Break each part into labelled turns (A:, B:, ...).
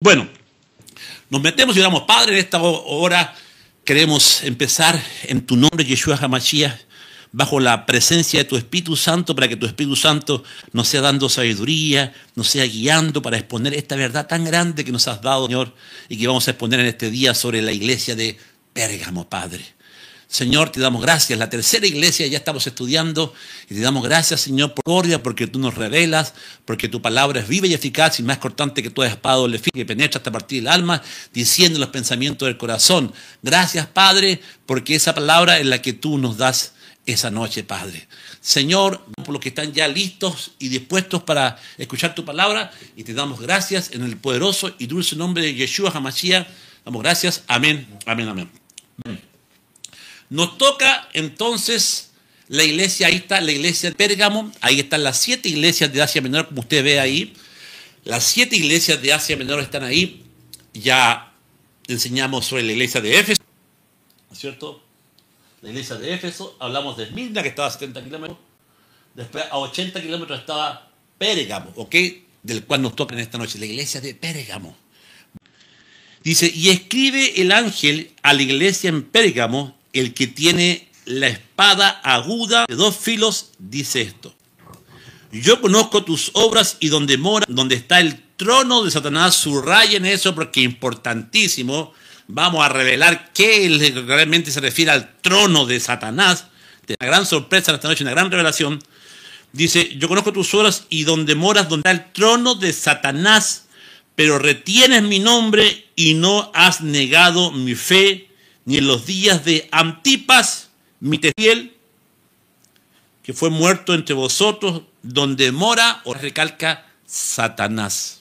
A: Bueno, nos metemos y oramos. Padre, en esta hora queremos empezar en tu nombre, Yeshua HaMashiach, bajo la presencia de tu Espíritu Santo, para que tu Espíritu Santo nos sea dando sabiduría, nos sea guiando para exponer esta verdad tan grande que nos has dado, Señor, y que vamos a exponer en este día sobre la iglesia de Pérgamo, Padre. Señor, te damos gracias. La tercera iglesia ya estamos estudiando y te damos gracias, Señor, por gloria, porque tú nos revelas, porque tu palabra es viva y eficaz y más cortante que toda espada doble filo que penetra hasta partir del alma, diciendo los pensamientos del corazón. Gracias, Padre, porque esa palabra es la que tú nos das esa noche, Padre. Señor, por los que están ya listos y dispuestos para escuchar tu palabra, y te damos gracias en el poderoso y dulce nombre de Yeshua HaMashiach. Damos gracias. Amén, amén, amén. Nos toca entonces la iglesia, ahí está la iglesia de Pérgamo, ahí están las 7 iglesias de Asia Menor, como usted ve ahí. Las 7 iglesias de Asia Menor están ahí. Ya enseñamos sobre la iglesia de Éfeso, ¿no es cierto? La iglesia de Éfeso, hablamos de Esmirna, que estaba a 70 kilómetros, después a 80 kilómetros estaba Pérgamo, ¿ok? Del cual nos toca en esta noche, la iglesia de Pérgamo. Dice, y escribe el ángel a la iglesia en Pérgamo, el que tiene la espada aguda de 2 filos, dice esto: yo conozco tus obras y donde mora, donde está el trono de Satanás. Subrayen eso porque es importantísimo. Vamos a revelar qué realmente se refiere al trono de Satanás. De una gran sorpresa esta noche, una gran revelación. Dice, yo conozco tus obras y donde moras, donde está el trono de Satanás, pero retienes mi nombre y no has negado mi fe, ni en los días de Antipas, mi testigo, que fue muerto entre vosotros, donde mora, o recalca, Satanás.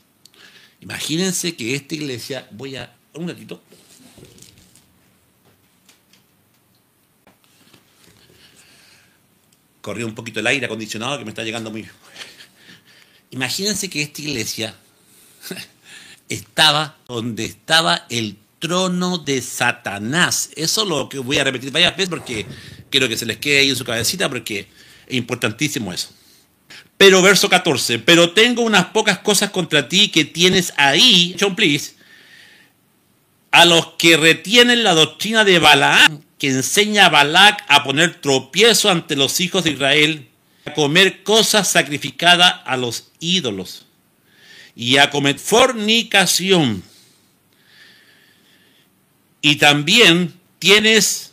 A: Imagínense que esta iglesia, voy a, un ratito. Corrió un poquito el aire acondicionado que me está llegando muy... Imagínense que esta iglesia estaba donde estaba el trono de Satanás. Eso es lo que voy a repetir varias veces porque quiero que se les quede ahí en su cabecita, porque es importantísimo eso. Pero verso 14, pero tengo unas pocas cosas contra ti que tienes ahí, John, please, a los que retienen la doctrina de Balaam, que enseña a Balac a poner tropiezo ante los hijos de Israel, a comer cosas sacrificadas a los ídolos y a comer fornicación. Y también tienes,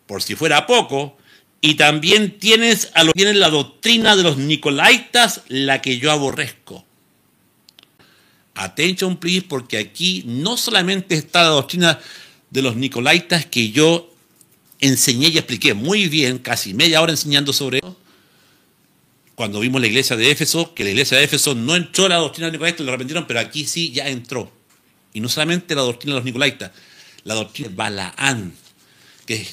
A: por si fuera poco, y también tienes a los que tienen la doctrina de los nicolaitas, la que yo aborrezco. Attention, please, porque aquí no solamente está la doctrina de los nicolaitas que yo enseñé y expliqué muy bien, casi media hora enseñando sobre eso, cuando vimos la iglesia de Éfeso, que la iglesia de Éfeso no entró a la doctrina de los nicolaitas, lo arrepintieron, pero aquí sí ya entró. Y no solamente la doctrina de los nicolaitas, la doctrina de Balaam, que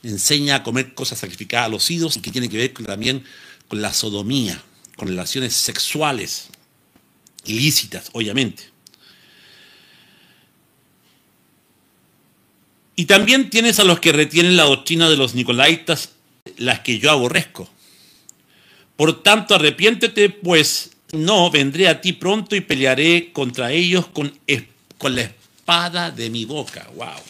A: enseña a comer cosas sacrificadas a los ídolos, y que tiene que ver también con la sodomía, con relaciones sexuales ilícitas, obviamente. Y también tienes a los que retienen la doctrina de los nicolaitas, las que yo aborrezco. Por tanto, arrepiéntete, pues no, vendré a ti pronto y pelearé contra ellos con la espada de mi boca. Wow.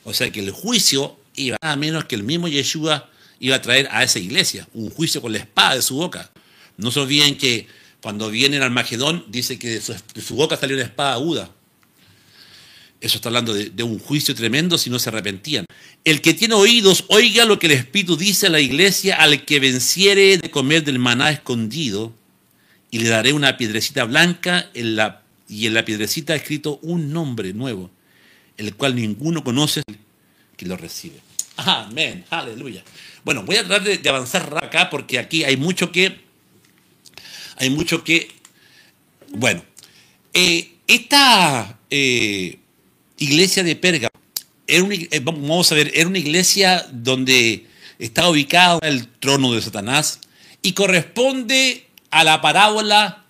A: O sea que el juicio iba nada menos que el mismo Yeshua iba a traer a esa iglesia, un juicio con la espada de su boca. No se olviden que cuando viene el Armagedón dice que de su boca salió una espada aguda. Eso está hablando de un juicio tremendo si no se arrepentían. El que tiene oídos, oiga lo que el Espíritu dice a la iglesia: al que venciere de comer del maná escondido, y le daré una piedrecita blanca, y en la piedrecita escrito un nombre nuevo, el cual ninguno conoce que lo recibe. Amén, aleluya. Bueno, voy a tratar de avanzar acá porque aquí hay mucho que... Bueno, esta iglesia de Pérgamo, vamos a ver, era una iglesia donde está ubicado el trono de Satanás y corresponde a la parábola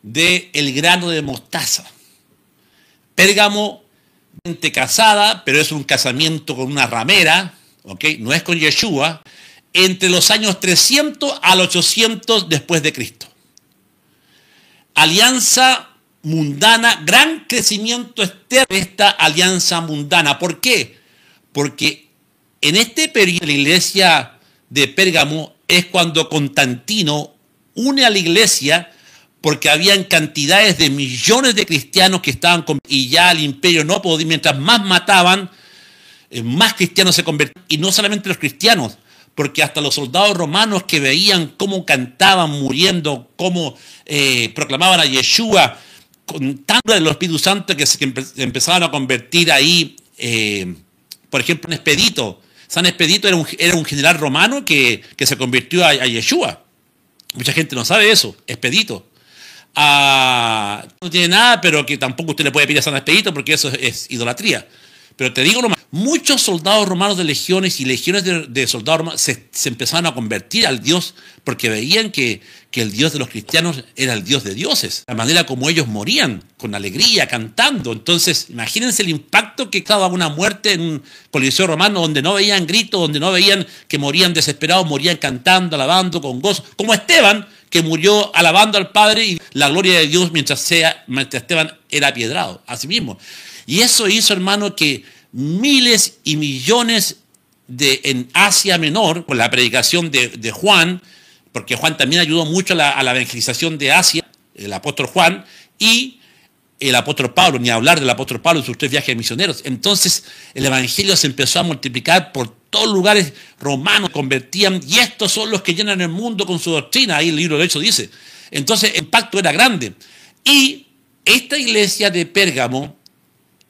A: del grano de mostaza. Pérgamo, casada, pero es un casamiento con una ramera, ¿ok? No es con Yeshua, entre los años 300 al 800 después de Cristo. Alianza mundana, gran crecimiento externo de esta alianza mundana. ¿Por qué? Porque en este periodo la iglesia de Pérgamo es cuando Constantino une a la iglesia, porque habían cantidades de millones de cristianos que estaban y ya el imperio no podía, mientras más mataban, más cristianos se convertían, y no solamente los cristianos, porque hasta los soldados romanos que veían cómo cantaban muriendo, cómo proclamaban a Yeshua, con tanto del Espíritu Santo que se empezaban a convertir ahí, por ejemplo, en Expedito. San Expedito era un general romano que se convirtió a Yeshua. Mucha gente no sabe eso, Expedito. No tiene nada, pero que tampoco usted le puede pedir a San Expedito porque eso es idolatría. Pero te digo nomás, muchos soldados romanos de legiones y legiones de soldados romanos se empezaron a convertir al Dios porque veían que el Dios de los cristianos era el Dios de dioses. La manera como ellos morían, con alegría, cantando. Entonces, imagínense el impacto que causaba una muerte en un coliseo romano donde no veían gritos, donde no veían que morían desesperados, morían cantando, alabando, con gozo. Como Esteban, que murió alabando al Padre y la gloria de Dios mientras Esteban era apiedrado, así mismo. Y eso hizo, hermano, que miles y millones en Asia Menor, con la predicación de Juan, porque Juan también ayudó mucho a la evangelización de Asia, el apóstol Juan, y el apóstol Pablo, ni hablar del apóstol Pablo en sus 3 viajes misioneros. Entonces el evangelio se empezó a multiplicar por todos lugares romanos, convertían, y estos son los que llenan el mundo con su doctrina, ahí el libro de Hechos dice. Entonces el impacto era grande. Y esta iglesia de Pérgamo,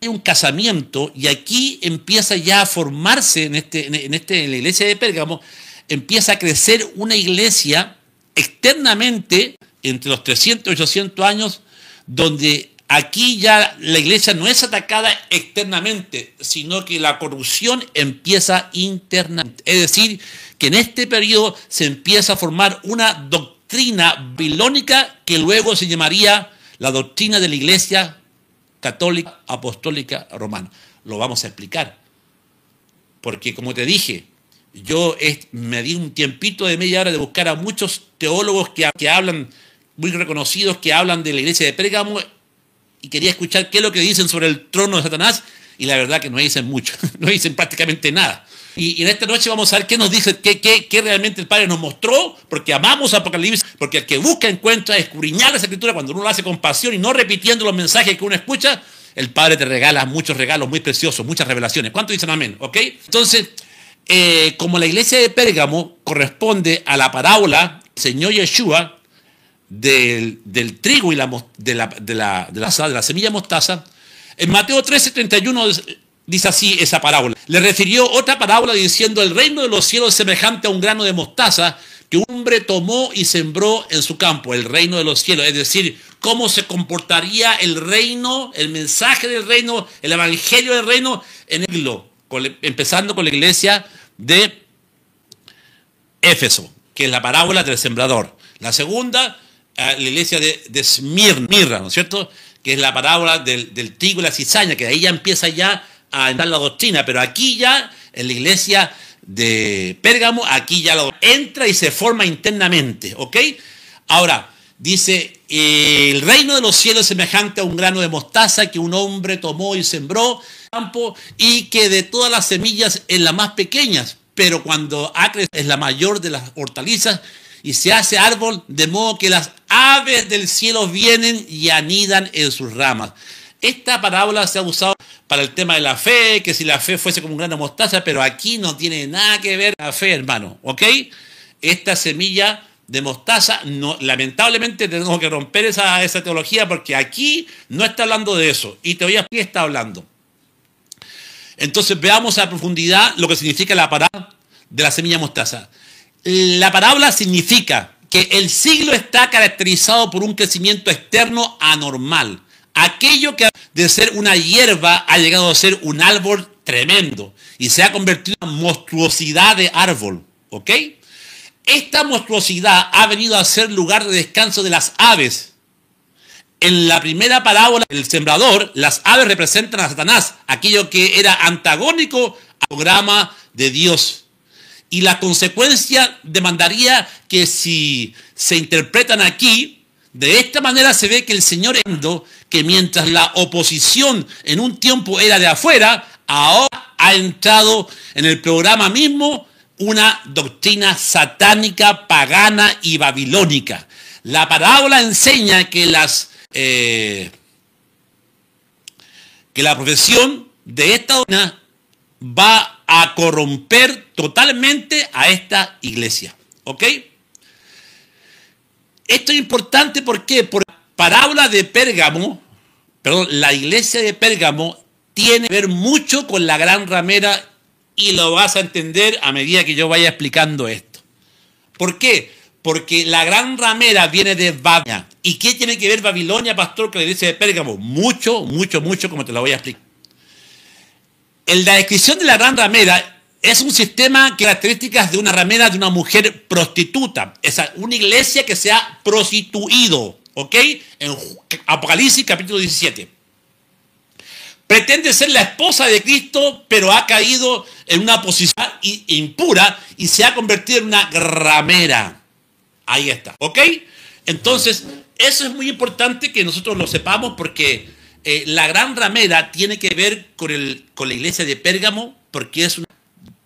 A: un casamiento, y aquí empieza ya a formarse en la iglesia de Pérgamo, empieza a crecer una iglesia externamente entre los 300 y 800 años, donde aquí ya la iglesia no es atacada externamente, sino que la corrupción empieza internamente. Es decir, que en este periodo se empieza a formar una doctrina babilónica que luego se llamaría la doctrina de la iglesia católica, apostólica, romana. Lo vamos a explicar. Porque como te dije, yo me di un tiempito de media hora de buscar a muchos teólogos que hablan, muy reconocidos, que hablan de la iglesia de Pérgamo, y quería escuchar qué es lo que dicen sobre el trono de Satanás, y la verdad que no dicen mucho, no dicen prácticamente nada. Y en esta noche vamos a ver qué nos dice, qué realmente el Padre nos mostró, porque amamos Apocalipsis, porque el que busca encuentra, escudriñar las Escrituras cuando uno lo hace con pasión y no repitiendo los mensajes que uno escucha, el Padre te regala muchos regalos muy preciosos, muchas revelaciones. ¿Cuántos dicen amén? ¿Ok? Entonces, como la iglesia de Pérgamo corresponde a la parábola del Señor Yeshua del trigo y de la semilla mostaza, en Mateo 13:31 dice así esa parábola. Le refirió otra parábola diciendo: el reino de los cielos es semejante a un grano de mostaza que un hombre tomó y sembró en su campo. El reino de los cielos, es decir, cómo se comportaría el reino, el mensaje del reino, el evangelio del reino en el siglo, empezando con la iglesia de Éfeso, que es la parábola del sembrador. La segunda, la iglesia de Esmirna, ¿no es cierto?, que es la parábola del trigo y la cizaña, que de ahí ya empieza ya a entrar la doctrina, pero aquí ya en la iglesia de Pérgamo, aquí ya entra y se forma internamente, ¿ok? Ahora, dice, el reino de los cielos es semejante a un grano de mostaza que un hombre tomó y sembró en el campo, y que de todas las semillas es la más pequeña, pero cuando ha crecido es la mayor de las hortalizas y se hace árbol, de modo que las aves del cielo vienen y anidan en sus ramas. Esta parábola se ha usado para el tema de la fe, que si la fe fuese como un grano de mostaza, pero aquí no tiene nada que ver la fe, hermano, ¿ok? Esta semilla de mostaza, no, lamentablemente tenemos que romper esa teología, porque aquí no está hablando de eso, y te voy a explicar qué está hablando. Entonces veamos a profundidad lo que significa la parábola de la semilla mostaza. La parábola significa que el siglo está caracterizado por un crecimiento externo anormal. Aquello que de ser una hierba ha llegado a ser un árbol tremendo y se ha convertido en una monstruosidad de árbol, ¿ok? Esta monstruosidad ha venido a ser lugar de descanso de las aves. En la primera parábola del sembrador, las aves representan a Satanás, aquello que era antagónico al programa de Dios. Y la consecuencia demandaría que si se interpretan aquí, De esta manera se ve que el Señor entendió que mientras la oposición en un tiempo era de afuera, ahora ha entrado en el programa mismo una doctrina satánica, pagana y babilónica. La parábola enseña que la profesión de esta doctrina va a corromper totalmente a esta iglesia. ¿Ok? Esto es importante, ¿por qué? Porque la parábola de Pérgamo, la iglesia de Pérgamo tiene que ver mucho con la gran ramera, y lo vas a entender a medida que yo vaya explicando esto. ¿Por qué? Porque la gran ramera viene de Babilonia. ¿Y qué tiene que ver Babilonia, pastor, con la iglesia de Pérgamo? Mucho, mucho, mucho, como te lo voy a explicar. En la descripción de la gran ramera es un sistema que características de una ramera, de una mujer prostituta. Es una iglesia que se ha prostituido, ¿ok? En Apocalipsis capítulo 17. Pretende ser la esposa de Cristo, pero ha caído en una posición impura y se ha convertido en una ramera. Ahí está, ¿ok? Entonces, eso es muy importante que nosotros lo sepamos, porque la gran ramera tiene que ver con la iglesia de Pérgamo, porque es una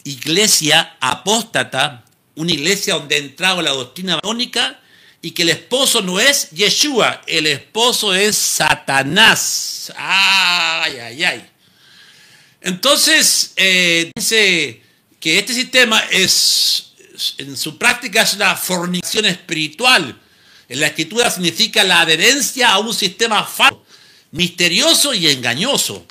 A: iglesia apóstata, una iglesia donde ha entrado la doctrina babilónica, y que el esposo no es Yeshua, el esposo es Satanás. Ay, ay, ay. Entonces, dice que este sistema en su práctica es una fornicación espiritual. En la escritura significa la adherencia a un sistema falso, misterioso y engañoso.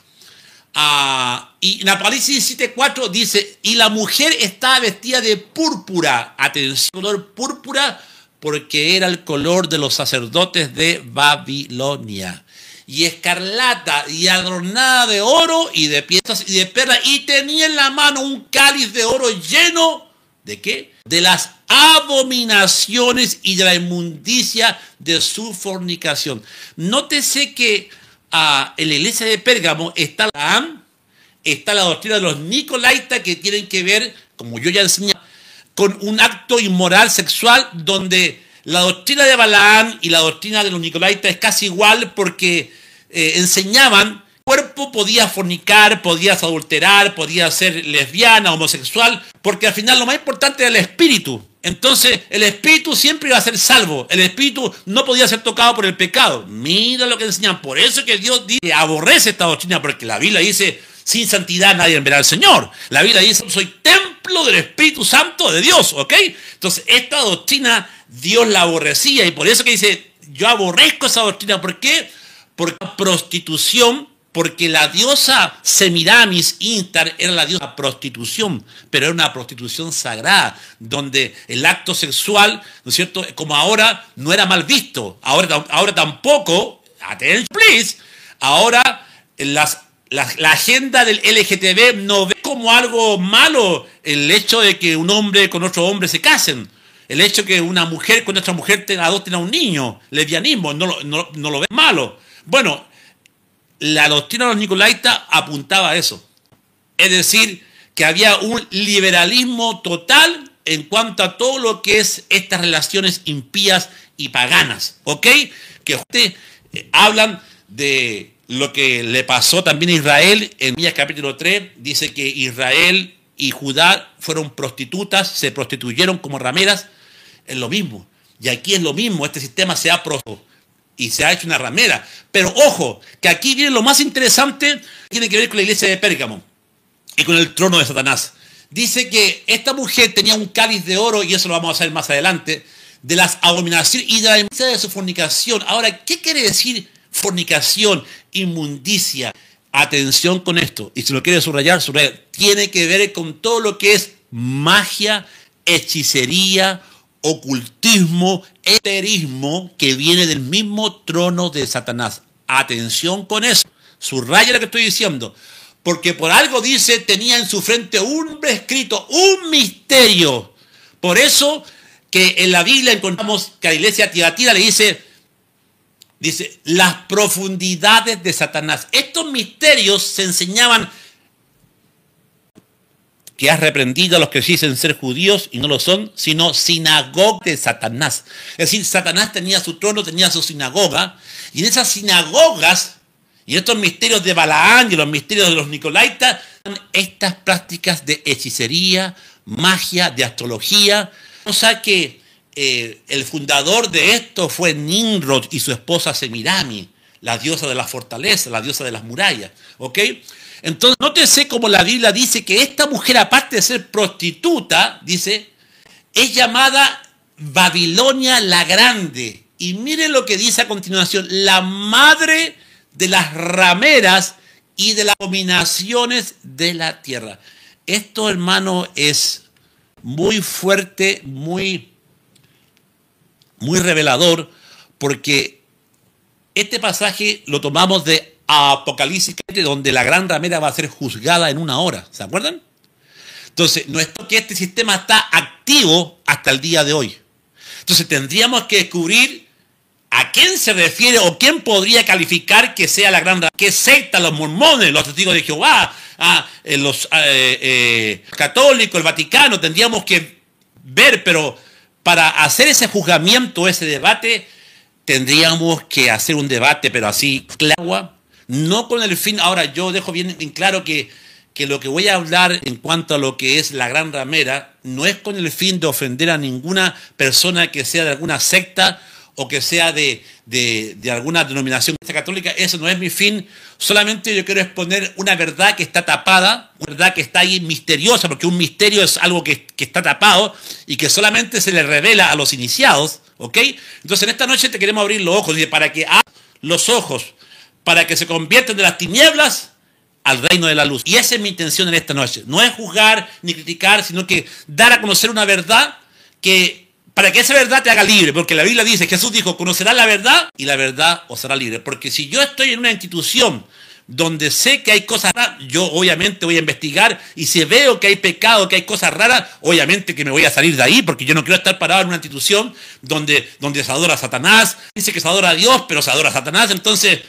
A: Y en Apocalipsis 17:4 dice, y la mujer estaba vestida de púrpura. Atención, color púrpura, porque era el color de los sacerdotes de Babilonia. Y escarlata, y adornada de oro, y de piedras, y de perlas, y tenía en la mano un cáliz de oro lleno, ¿de qué? De las abominaciones y de la inmundicia de su fornicación. Nótese que en la iglesia de Pérgamo está la doctrina de los Nicolaitas, que tienen que ver, como yo ya enseñé, con un acto inmoral sexual, donde la doctrina de Balaam y la doctrina de los Nicolaitas es casi igual, porque enseñaban que el cuerpo podía fornicar, podías adulterar, podía ser lesbiana, homosexual, porque al final lo más importante era el espíritu. Entonces el espíritu siempre iba a ser salvo, el espíritu no podía ser tocado por el pecado. Mira lo que enseñan. Por eso que Dios dice, aborrece esta doctrina, porque la Biblia dice, sin santidad nadie verá al Señor. La Biblia dice, soy templo del Espíritu Santo de Dios, ¿ok? Entonces esta doctrina Dios la aborrecía, y por eso que dice, yo aborrezco esa doctrina. ¿Por qué? Porque la prostitución, porque la diosa Semiramis Instar era la diosa prostitución, pero era una prostitución sagrada, donde el acto sexual, ¿no es cierto?, como ahora, no era mal visto. Ahora tampoco, attention please, ahora la agenda del LGTB no ve como algo malo el hecho de que un hombre con otro hombre se casen. El hecho de que una mujer con otra mujer adopten a un niño, lesbianismo, no lo ve malo. Bueno, la doctrina de los Nicolaitas apuntaba a eso. Es decir, que había un liberalismo total en cuanto a todo lo que es estas relaciones impías y paganas. ¿Ok? Que ustedes hablan de lo que le pasó también a Israel. En Nehemías capítulo 3 dice que Israel y Judá fueron prostitutas, se prostituyeron como rameras. Es lo mismo. Y aquí es lo mismo. Este sistema se ha prostituido y se ha hecho una ramera. Pero ojo, que aquí viene lo más interesante, tiene que ver con la iglesia de Pérgamo y con el trono de Satanás. Dice que esta mujer tenía un cáliz de oro, y eso lo vamos a ver más adelante, de las abominaciones y de la inmundicia de su fornicación. Ahora, ¿qué quiere decir fornicación, inmundicia? Atención con esto, y si lo quiere subrayar, tiene que ver con todo lo que es magia, hechicería, ocultismo, eterismo, que viene del mismo trono de Satanás. Atención con eso, subraya lo que estoy diciendo, porque por algo dice, tenía en su frente un escrito, un misterio. Por eso que en la Biblia encontramos que a la iglesia Tiatira le dice, las profundidades de Satanás. Estos misterios se enseñaban que has reprendido a los que dicen ser judíos y no lo son, sino sinagoga de Satanás. Es decir, Satanás tenía su trono, tenía su sinagoga, y en esas sinagogas, y estos misterios de Balaán y los misterios de los Nicolaitas, estas prácticas de hechicería, magia, de astrología, cosa que el fundador de esto fue Nimrod y su esposa Semirami, la diosa de la fortaleza, la diosa de las murallas, ¿ok? Entonces, nótese como la Biblia dice que esta mujer, aparte de ser prostituta, dice, es llamada Babilonia la Grande. Y miren lo que dice a continuación, la madre de las rameras y de las abominaciones de la tierra. Esto, hermano, es muy fuerte, muy revelador, porque este pasaje lo tomamos de Apocalipsis, donde la gran ramera va a ser juzgada en 1 hora. ¿Se acuerdan? Entonces, no es que este sistema está activo hasta el día de hoy. Entonces, tendríamos que descubrir a quién se refiere o quién podría calificar que sea la gran ramera. ¿Qué secta? Los mormones, los testigos de Jehová, los católicos, el Vaticano. Tendríamos que ver, pero para hacer ese juzgamiento, ese debate, tendríamos que hacer un debate, pero así, claro, no con el fin. Ahora, yo dejo bien en claro que lo que voy a hablar en cuanto a lo que es la gran ramera, no es con el fin de ofender a ninguna persona que sea de alguna secta o que sea de alguna denominación católica. Eso no es mi fin. Solamente yo quiero exponer una verdad que está tapada, una verdad que está ahí misteriosa, porque un misterio es algo que está tapado y que solamente se le revela a los iniciados, ¿ok? Entonces en esta noche te queremos abrir los ojos, dice, para que abran los ojos, para que se conviertan de las tinieblas al reino de la luz. Y esa es mi intención en esta noche. No es juzgar ni criticar, sino que dar a conocer una verdad para que esa verdad te haga libre. Porque la Biblia dice, Jesús dijo, conocerás la verdad y la verdad os hará libre. Porque si yo estoy en una institución donde sé que hay cosas raras, yo obviamente voy a investigar, y si veo que hay pecado, que hay cosas raras, obviamente que me voy a salir de ahí, porque yo no quiero estar parado en una institución donde se adora a Satanás. Dice que se adora a Dios, pero se adora a Satanás. Entonces,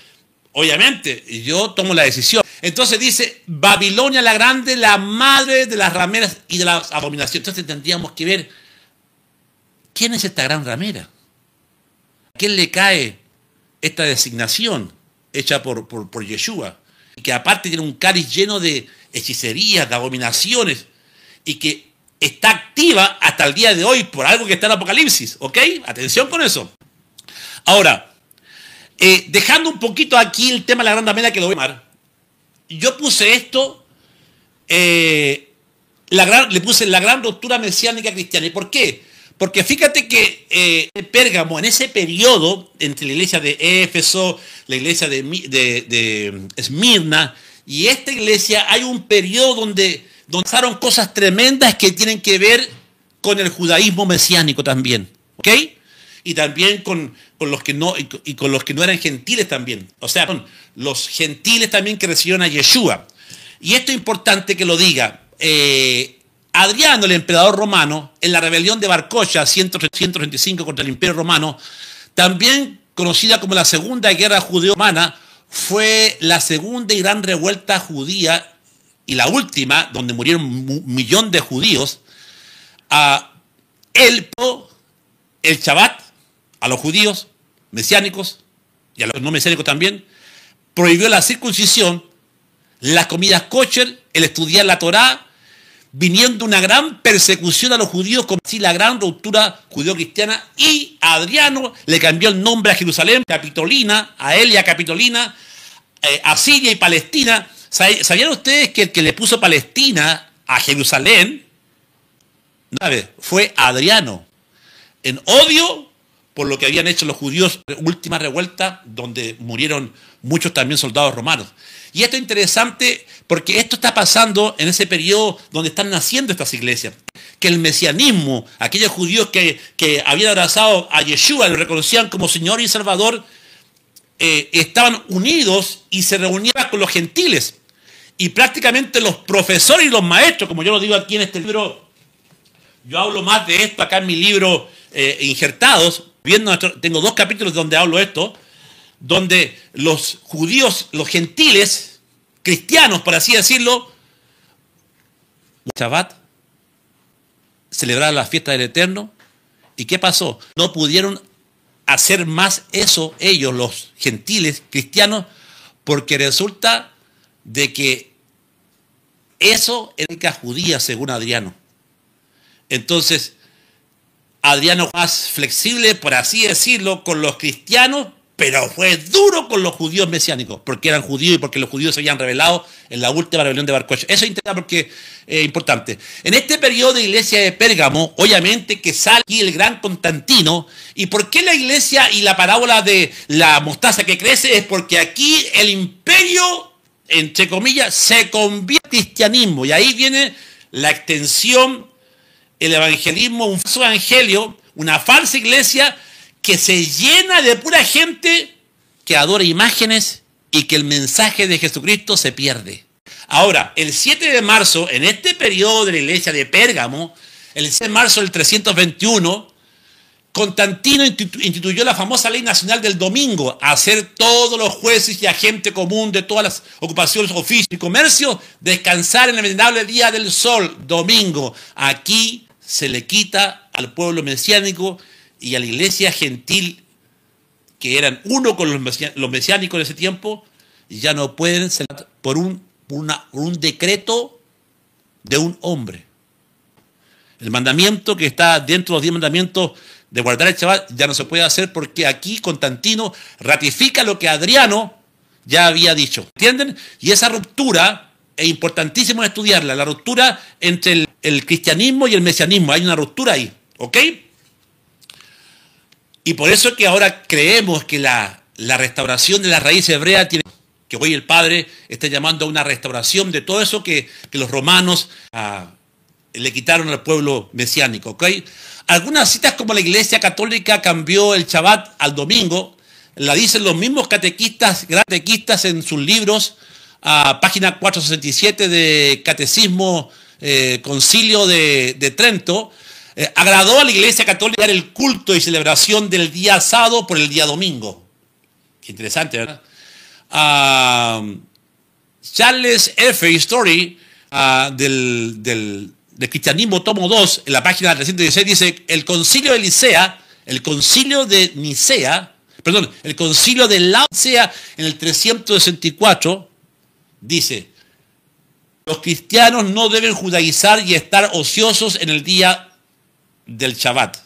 A: obviamente, yo tomo la decisión. Entonces dice, Babilonia la Grande, la madre de las rameras y de las abominaciones. Entonces tendríamos que ver, ¿quién es esta gran ramera? ¿A quién le cae esta designación hecha por Yeshua? Y que aparte tiene un cáliz lleno de hechicerías, de abominaciones, y que está activa hasta el día de hoy por algo que está en Apocalipsis, ¿ok? Atención con eso. Ahora, dejando un poquito aquí el tema de la gran ramera, que lo voy a llamar, yo puse esto, le puse la gran ruptura mesiánica cristiana. ¿Y por qué? Porque fíjate que Pérgamo, en ese periodo, entre la iglesia de Éfeso, la iglesia de Esmirna y esta iglesia, hay un periodo donde pasaron cosas tremendas que tienen que ver con el judaísmo mesiánico también, ¿ok? Y también con los que no, y con los que no eran gentiles también. O sea, con los gentiles también que recibieron a Yeshua. Y esto es importante que lo diga. Adriano, el emperador romano, en la rebelión de Bar Kokhba, 135 contra el Imperio Romano, también conocida como la Segunda Guerra Judeo-Romana, fue la segunda y gran revuelta judía, y la última, donde murieron 1 millón de judíos. El Shabbat, a los judíos mesiánicos y a los no mesiánicos también, prohibió la circuncisión, las comidas kosher, el estudiar la Torá, viniendo una gran persecución a los judíos, como así la gran ruptura judeo-cristiana, y a Adriano le cambió el nombre a Jerusalén, Capitolina, a él y a Capitolina, a Siria y Palestina. ¿Sabían ustedes que el que le puso Palestina a Jerusalén, fue Adriano, en odio por lo que habían hecho los judíos, última revuelta, donde murieron muchos también soldados romanos? Y esto es interesante porque esto está pasando en ese periodo donde están naciendo estas iglesias. Que el mesianismo, aquellos judíos que habían abrazado a Yeshua, lo reconocían como Señor y Salvador, estaban unidos y se reunían con los gentiles. Y prácticamente los profesores y los maestros, como yo lo digo aquí en este libro, yo hablo más de esto acá en mi libro Injertados, tengo 2 capítulos donde hablo esto, donde los judíos, los gentiles, cristianos, por así decirlo, Shabbat, celebrar la fiesta del Eterno. ¿Y qué pasó? No pudieron hacer más eso ellos, los gentiles cristianos, porque resulta de que eso era única judía, según Adriano. Entonces, Adriano fue más flexible, por así decirlo, con los cristianos, pero fue duro con los judíos mesiánicos, porque eran judíos y porque los judíos se habían rebelado en la última rebelión de Bar Kokhba. Eso es interesante porque es importante. En este periodo de iglesia de Pérgamo, obviamente que sale aquí el gran Constantino. ¿Y por qué la iglesia y la parábola de la mostaza que crece? Es porque aquí el imperio, entre comillas, se convierte en cristianismo. Y ahí viene la extensión, el evangelismo, un falso evangelio, una falsa iglesia que se llena de pura gente que adora imágenes y que el mensaje de Jesucristo se pierde. Ahora, el 7 de marzo, en este periodo de la iglesia de Pérgamo, el 7 de marzo del 321, Constantino instituyó la famosa ley nacional del domingo, a hacer todos los jueces y a gente común de todas las ocupaciones, oficios y comercios, descansar en el venerable día del sol, domingo. Aquí se le quita al pueblo mesiánico y a la iglesia gentil, que eran uno con los mesiánicos en ese tiempo, ya no pueden ser por un decreto de un hombre. El mandamiento que está dentro de los 10 mandamientos de guardar el Shabbat ya no se puede hacer porque aquí Constantino ratifica lo que Adriano ya había dicho. ¿Entienden? Y esa ruptura es importantísimo estudiarla, la ruptura entre el cristianismo y el mesianismo. Hay una ruptura ahí, ¿ok? Y por eso es que ahora creemos que la restauración de la raíz hebrea tiene, que hoy el Padre está llamando a una restauración de todo eso que los romanos le quitaron al pueblo mesiánico, ¿ok? Algunas citas como la Iglesia Católica cambió el Shabbat al domingo, la dicen los mismos catequistas, grandes catequistas en sus libros, página 467 de Catecismo Concilio de Trento. Agradó a la Iglesia Católica el culto y celebración del día sábado por el día domingo. Qué interesante, ¿verdad? Charles F. Story del Cristianismo, tomo 2, en la página 316, dice: el concilio de Nicea, el concilio de Laodicea en el 364, dice: los cristianos no deben judaizar y estar ociosos en el día del Shabbat,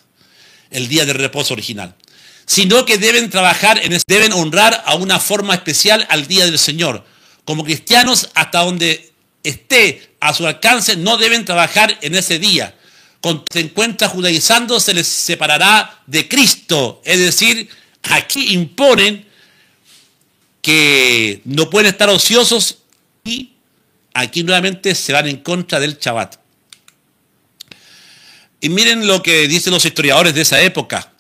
A: el día de reposo original, sino que deben trabajar, deben honrar a una forma especial al día del Señor. Como cristianos, hasta donde esté a su alcance, no deben trabajar en ese día. Cuando se encuentra judaizando, se les separará de Cristo. Es decir, aquí imponen que no pueden estar ociosos y aquí nuevamente se van en contra del Shabbat. Y miren lo que dicen los historiadores de esa época.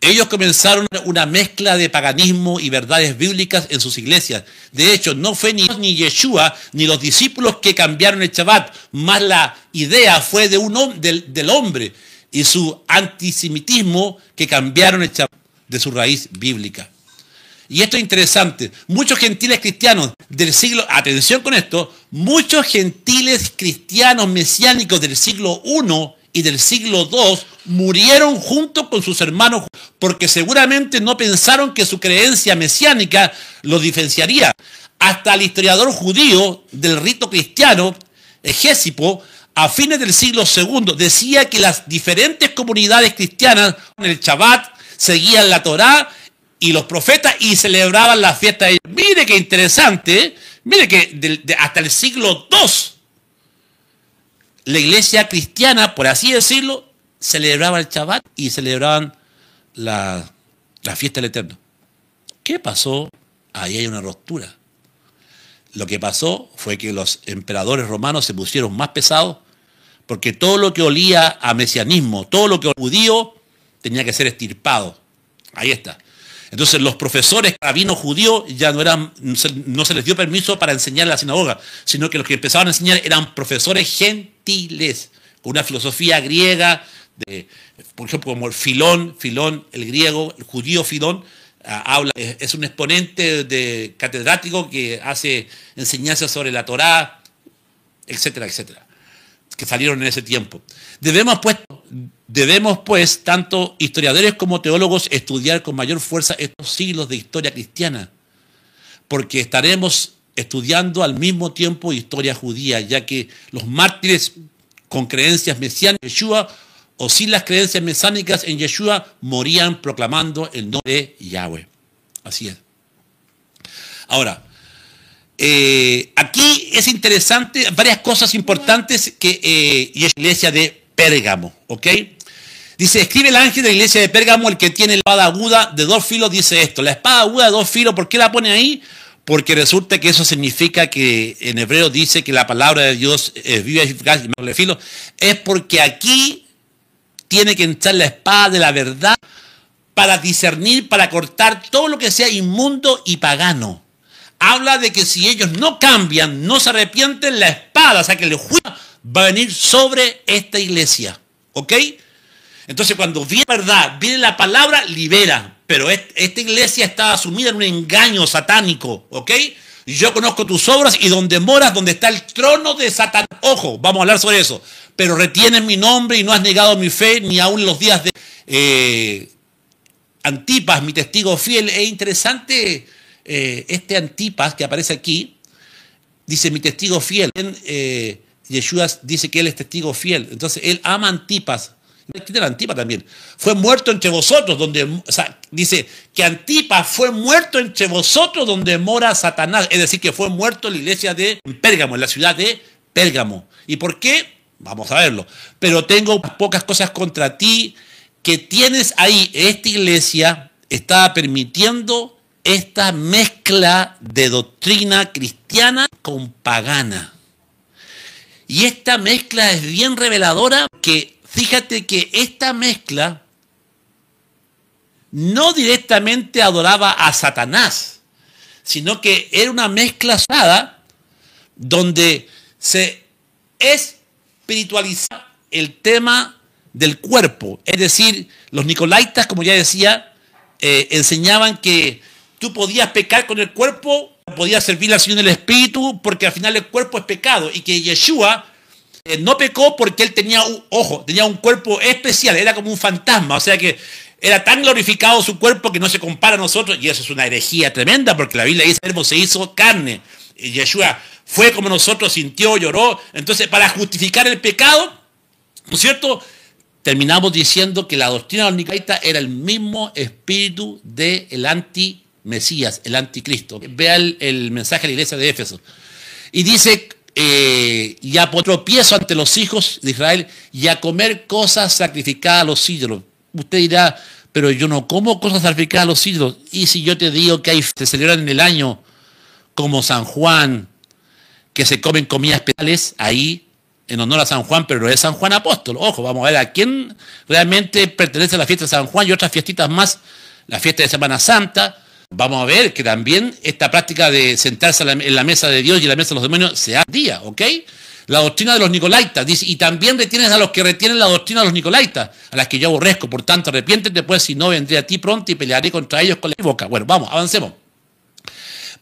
A: Ellos comenzaron una mezcla de paganismo y verdades bíblicas en sus iglesias. De hecho, no fue ni Yeshua ni los discípulos que cambiaron el Shabbat, más la idea fue del hombre y su antisemitismo que cambiaron el Shabbat de su raíz bíblica. Y esto es interesante. Muchos gentiles cristianos del siglo, atención con esto, muchos gentiles cristianos mesiánicos del siglo I y del siglo II murieron junto con sus hermanos porque seguramente no pensaron que su creencia mesiánica los diferenciaría. Hasta el historiador judío del rito cristiano, Egésipo, a fines del siglo II, decía que las diferentes comunidades cristianas en el Shabbat seguían la Torá y los profetas y celebraban la fiesta de ellos. Mire qué interesante, ¿eh? Mire que hasta el siglo II, la iglesia cristiana, por así decirlo, celebraba el Shabbat y celebraban la fiesta del Eterno. ¿Qué pasó? Ahí hay una ruptura. Lo que pasó fue que los emperadores romanos se pusieron más pesados porque todo lo que olía a mesianismo, todo lo que olía a judío, tenía que ser extirpado. Ahí está. Entonces los profesores rabinos judíos ya no se les dio permiso para enseñar en la sinagoga, sino que los que empezaban a enseñar eran profesores gentiles, con una filosofía griega, por ejemplo, como Filón, el griego, el judío Filón, es un exponente de catedrático que hace enseñanzas sobre la Torá, etcétera, etcétera. que salieron en ese tiempo. Debemos pues, tanto historiadores como teólogos, estudiar con mayor fuerza estos siglos de historia cristiana, porque estaremos estudiando al mismo tiempo historia judía, ya que los mártires con creencias mesiánicas en Yeshua o sin las creencias mesánicas en Yeshua morían proclamando el nombre de Yahweh. Así es. Ahora, aquí es interesante, varias cosas importantes que y es la iglesia de Pérgamo, ¿ok? Dice, escribe el ángel de la iglesia de Pérgamo, el que tiene la espada aguda de 2 filos, dice esto. La espada aguda de 2 filos, ¿por qué la pone ahí? Porque resulta que eso significa que en hebreo dice que la palabra de Dios es viva y eficaz y doble filo. Es porque aquí tiene que entrar la espada de la verdad para discernir, para cortar todo lo que sea inmundo y pagano. Habla de que si ellos no cambian, no se arrepienten, la espada, o sea que el juicio va a venir sobre esta iglesia. ¿Ok? Entonces cuando viene la verdad, viene la palabra, libera. Pero esta iglesia está sumida en un engaño satánico. ¿Ok? Yo conozco tus obras y donde moras, donde está el trono de Satanás. Ojo, vamos a hablar sobre eso. Pero retienes mi nombre y no has negado mi fe, ni aún en los días de Antipas, mi testigo fiel. Es interesante este Antipas que aparece aquí. Dice mi testigo fiel. Yeshua dice que él es testigo fiel. Entonces él ama a Antipas. ¿Quién era Antipas también? Fue muerto entre vosotros, dice que Antipas fue muerto entre vosotros donde mora Satanás. Es decir, que fue muerto en la iglesia de Pérgamo, en la ciudad de Pérgamo. ¿Y por qué? Vamos a verlo. Pero tengo pocas cosas contra ti, que tienes ahí. Esta iglesia está permitiendo esta mezcla de doctrina cristiana con pagana. Y esta mezcla es bien reveladora, que fíjate que esta mezcla no directamente adoraba a Satanás, sino que era una mezcla asada donde se espiritualizaba el tema del cuerpo. Es decir, los nicolaitas, como ya decía, enseñaban que tú podías pecar con el cuerpo, podías servir al Señor en el Espíritu, porque al final el cuerpo es pecado, y que Yeshua no pecó porque él tenía un cuerpo especial, era como un fantasma, o sea que era tan glorificado su cuerpo que no se compara a nosotros, y eso es una herejía tremenda, porque la Biblia dice que el verbo se hizo carne, y Yeshua fue como nosotros, sintió, lloró. Entonces, para justificar el pecado, ¿no es cierto?, terminamos diciendo que la doctrina de los nicolaitas era el mismo espíritu del anti-Mesías, el anticristo. Vea el mensaje de la iglesia de Éfeso. Y dice, y a tropiezo ante los hijos de Israel y a comer cosas sacrificadas a los ídolos. Usted dirá, pero yo no como cosas sacrificadas a los ídolos. Y si yo te digo que se celebran en el año como San Juan, que se comen comidas especiales ahí en honor a San Juan, pero no es San Juan apóstol. Ojo, vamos a ver a quién realmente pertenece a la fiesta de San Juan y otras fiestitas más, la fiesta de Semana Santa. Vamos a ver que también esta práctica de sentarse en la mesa de Dios y en la mesa de los demonios se da día, ¿ok? La doctrina de los nicolaitas, dice, y también retienes a los que retienen la doctrina de los nicolaitas, a las que yo aborrezco, por tanto arrepiéntete, pues si no vendré a ti pronto y pelearé contra ellos con la boca. Bueno, vamos, avancemos.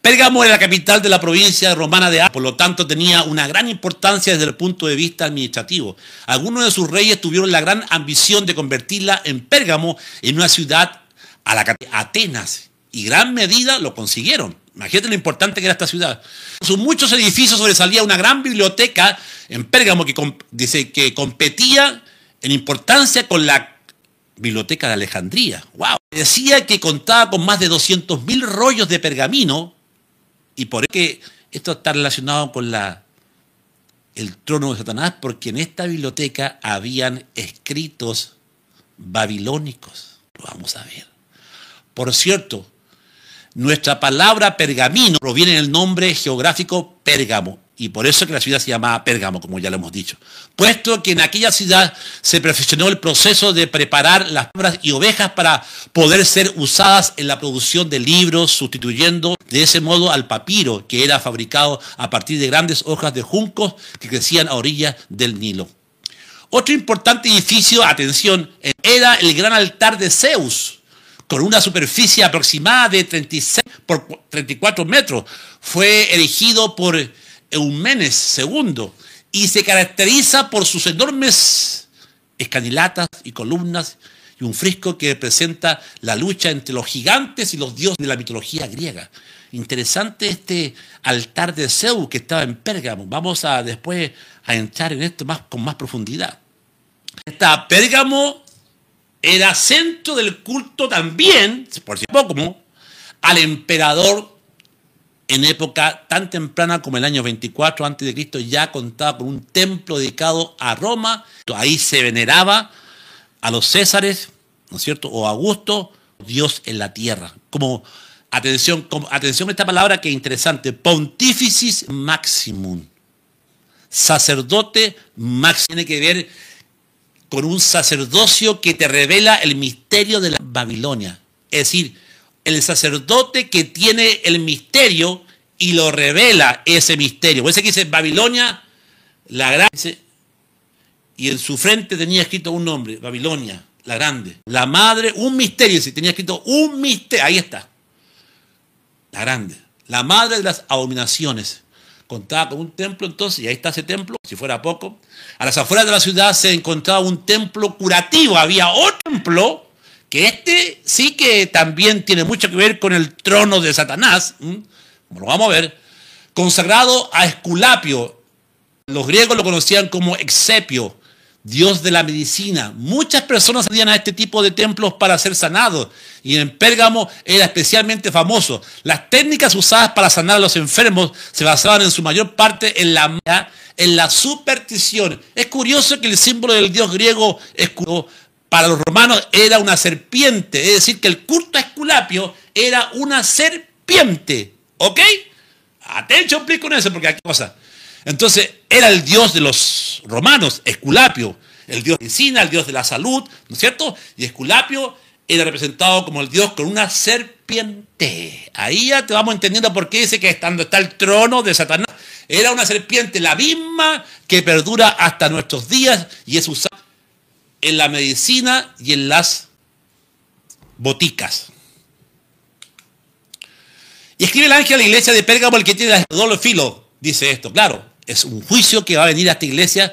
A: Pérgamo era la capital de la provincia romana de Asia, por lo tanto tenía una gran importancia desde el punto de vista administrativo. Algunos de sus reyes tuvieron la gran ambición de convertirla en Pérgamo en una ciudad a la Atenas, y gran medida lo consiguieron. Imagínate lo importante que era esta ciudad. En sus muchos edificios sobresalía una gran biblioteca en Pérgamo que dice que competía en importancia con la biblioteca de Alejandría. ¡Wow! Decía que contaba con más de 200.000 rollos de pergamino, y por eso que esto está relacionado con el trono de Satanás, porque en esta biblioteca habían escritos babilónicos. Lo vamos a ver. Por cierto, nuestra palabra pergamino proviene del nombre geográfico Pérgamo, y por eso que la ciudad se llamaba Pérgamo, como ya lo hemos dicho. Puesto que en aquella ciudad se perfeccionó el proceso de preparar las cabras y ovejas para poder ser usadas en la producción de libros, sustituyendo de ese modo al papiro, que era fabricado a partir de grandes hojas de juncos que crecían a orillas del Nilo. Otro importante edificio, atención, era el gran altar de Zeus, con una superficie aproximada de 36 por 34 metros. Fue erigido por Eumenes II y se caracteriza por sus enormes escalinatas y columnas y un fresco que representa la lucha entre los gigantes y los dioses de la mitología griega. Interesante este altar de Zeus que estaba en Pérgamo. Vamos a después a entrar en esto con más profundidad. Esta Pérgamo era centro del culto también, por si poco, al emperador en época tan temprana como el año 24 a.C. ya contaba con un templo dedicado a Roma. Ahí se veneraba a los Césares, ¿no es cierto? O Augusto, Dios en la tierra. Atención a esta palabra que es interesante, Pontificis Maximum, sacerdote máximo, tiene que ver con un sacerdocio que te revela el misterio de la Babilonia. Es decir, el sacerdote que tiene el misterio y lo revela ese misterio. Por eso que dice Babilonia, la grande, y en su frente tenía escrito un nombre, Babilonia, la grande. La madre, un misterio, si tenía escrito un misterio, ahí está. La grande, la madre de las abominaciones. Contaba con un templo entonces, y ahí está ese templo, si fuera poco. A las afueras de la ciudad se encontraba un templo curativo. Había otro templo, que este sí que también tiene mucho que ver con el trono de Satanás, como lo vamos a ver, consagrado a Esculapio. Los griegos lo conocían como Excepio, dios de la medicina. Muchas personas acudían a este tipo de templos para ser sanados, y en Pérgamo era especialmente famoso. Las técnicas usadas para sanar a los enfermos se basaban en su mayor parte en la superstición. Es curioso que el símbolo del dios griego para los romanos era una serpiente, es decir, que el culto a Esculapio era una serpiente. ¿Ok? Atención, please, con eso, porque hay cosas. Entonces, era el dios de los romanos, Esculapio, el dios de la medicina, el dios de la salud, ¿no es cierto? Y Esculapio era representado como el dios con una serpiente. Ahí ya te vamos entendiendo por qué dice que estando está el trono de Satanás. Era una serpiente, la misma que perdura hasta nuestros días y es usada en la medicina y en las boticas. Y escribe el ángel a la iglesia de Pérgamo, el que tiene el doble filo, dice esto. Claro, es un juicio que va a venir a esta iglesia,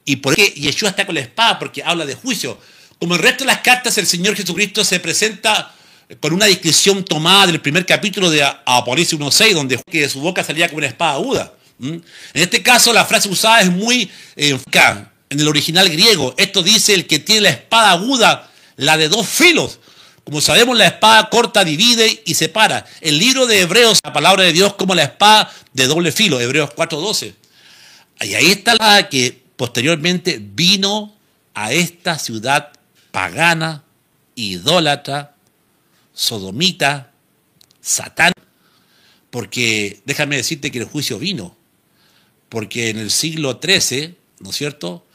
A: y por eso Yeshua está con la espada, porque habla de juicio. Como el resto de las cartas, el Señor Jesucristo se presenta con una descripción tomada del primer capítulo de Apocalipsis 1:6, donde de su boca salía como una espada aguda. En este caso, la frase usada es muy enfocada en el original griego. Esto dice el que tiene la espada aguda, la de dos filos. Como sabemos, la espada corta divide y separa. El libro de Hebreos, la palabra de Dios como la espada de doble filo, Hebreos 4:12. Y ahí está la que posteriormente vino a esta ciudad pagana, idólatra, sodomita, satán. Porque déjame decirte que el juicio vino. Porque en el siglo XIII, ¿no es cierto?,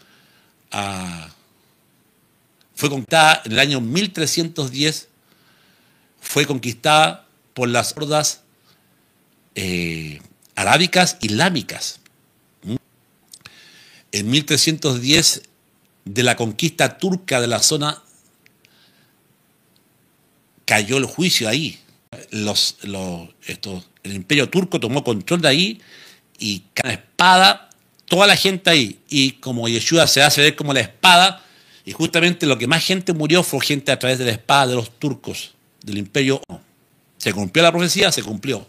A: fue conquistada en el año 1310, fue conquistada por las hordas arábicas islámicas. En 1310, de la conquista turca de la zona, cayó el juicio ahí. El imperio turco tomó control de ahí y con la espada, toda la gente ahí. Y como Yeshua se hace ver como la espada, y justamente lo que más gente murió fue gente a través de la espada de los turcos, del imperio. Se cumplió la profecía, se cumplió.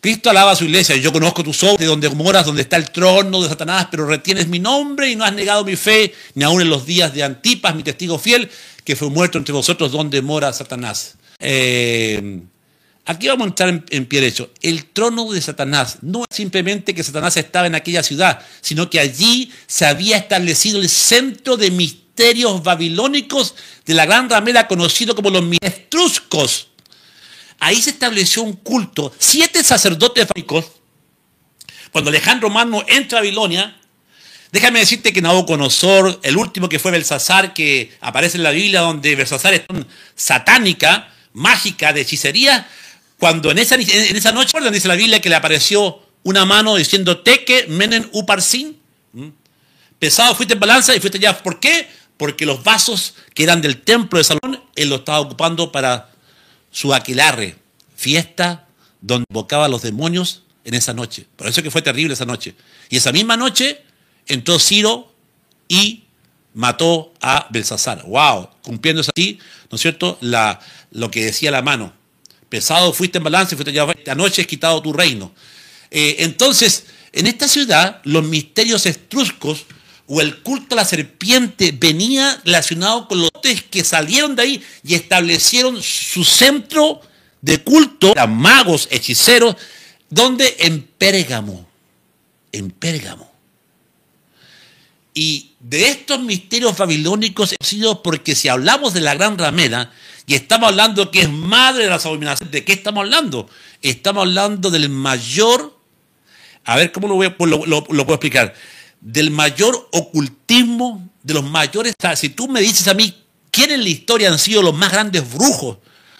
A: Cristo alaba a su iglesia. Yo conozco tus obras, de donde moras, donde está el trono de Satanás, pero retienes mi nombre y no has negado mi fe, ni aun en los días de Antipas, mi testigo fiel, que fue muerto entre vosotros, donde mora Satanás. Aquí vamos a entrar en pie derecho. El trono de Satanás no es simplemente que Satanás estaba en aquella ciudad, sino que allí se había establecido el centro de misterios babilónicos de la gran ramera conocido como los etruscos. Ahí se estableció un culto. 7 sacerdotes babilónicos, cuando Alejandro Magno entra a Babilonia, déjame decirte que Nabucodonosor, el último que fue Belsasar, que aparece en la Biblia, donde Belsasar es satánica, mágica, de hechicería, cuando en esa noche, dice la Biblia que le apareció una mano diciendo Teque, Menen, Uparsin, pesado fuiste en balanza y fuiste allá. ¿Por qué? Porque los vasos que eran del templo de Salomón, él lo estaba ocupando para su aquelarre, fiesta donde invocaba a los demonios en esa noche. Por eso que fue terrible esa noche. Y esa misma noche entró Ciro y mató a Belsasar. ¡Wow! Cumpliéndose así, ¿no es cierto?, lo que decía la mano. Pesado fuiste en balance, fuiste llevado, esta noche es quitado tu reino. Entonces, en esta ciudad, los misterios etruscos o el culto a la serpiente venía relacionado con los que salieron de ahí y establecieron su centro de culto, eran magos, hechiceros, donde en Pérgamo. En Pérgamo. Y de estos misterios babilónicos ha sido porque si hablamos de la gran ramera y estamos hablando que es madre de las abominaciones, ¿de qué estamos hablando? Estamos hablando del mayor, a ver cómo lo puedo explicar, del mayor ocultismo, de los mayores. O sea, si tú me dices a mí quién en la historia han sido los más grandes brujos,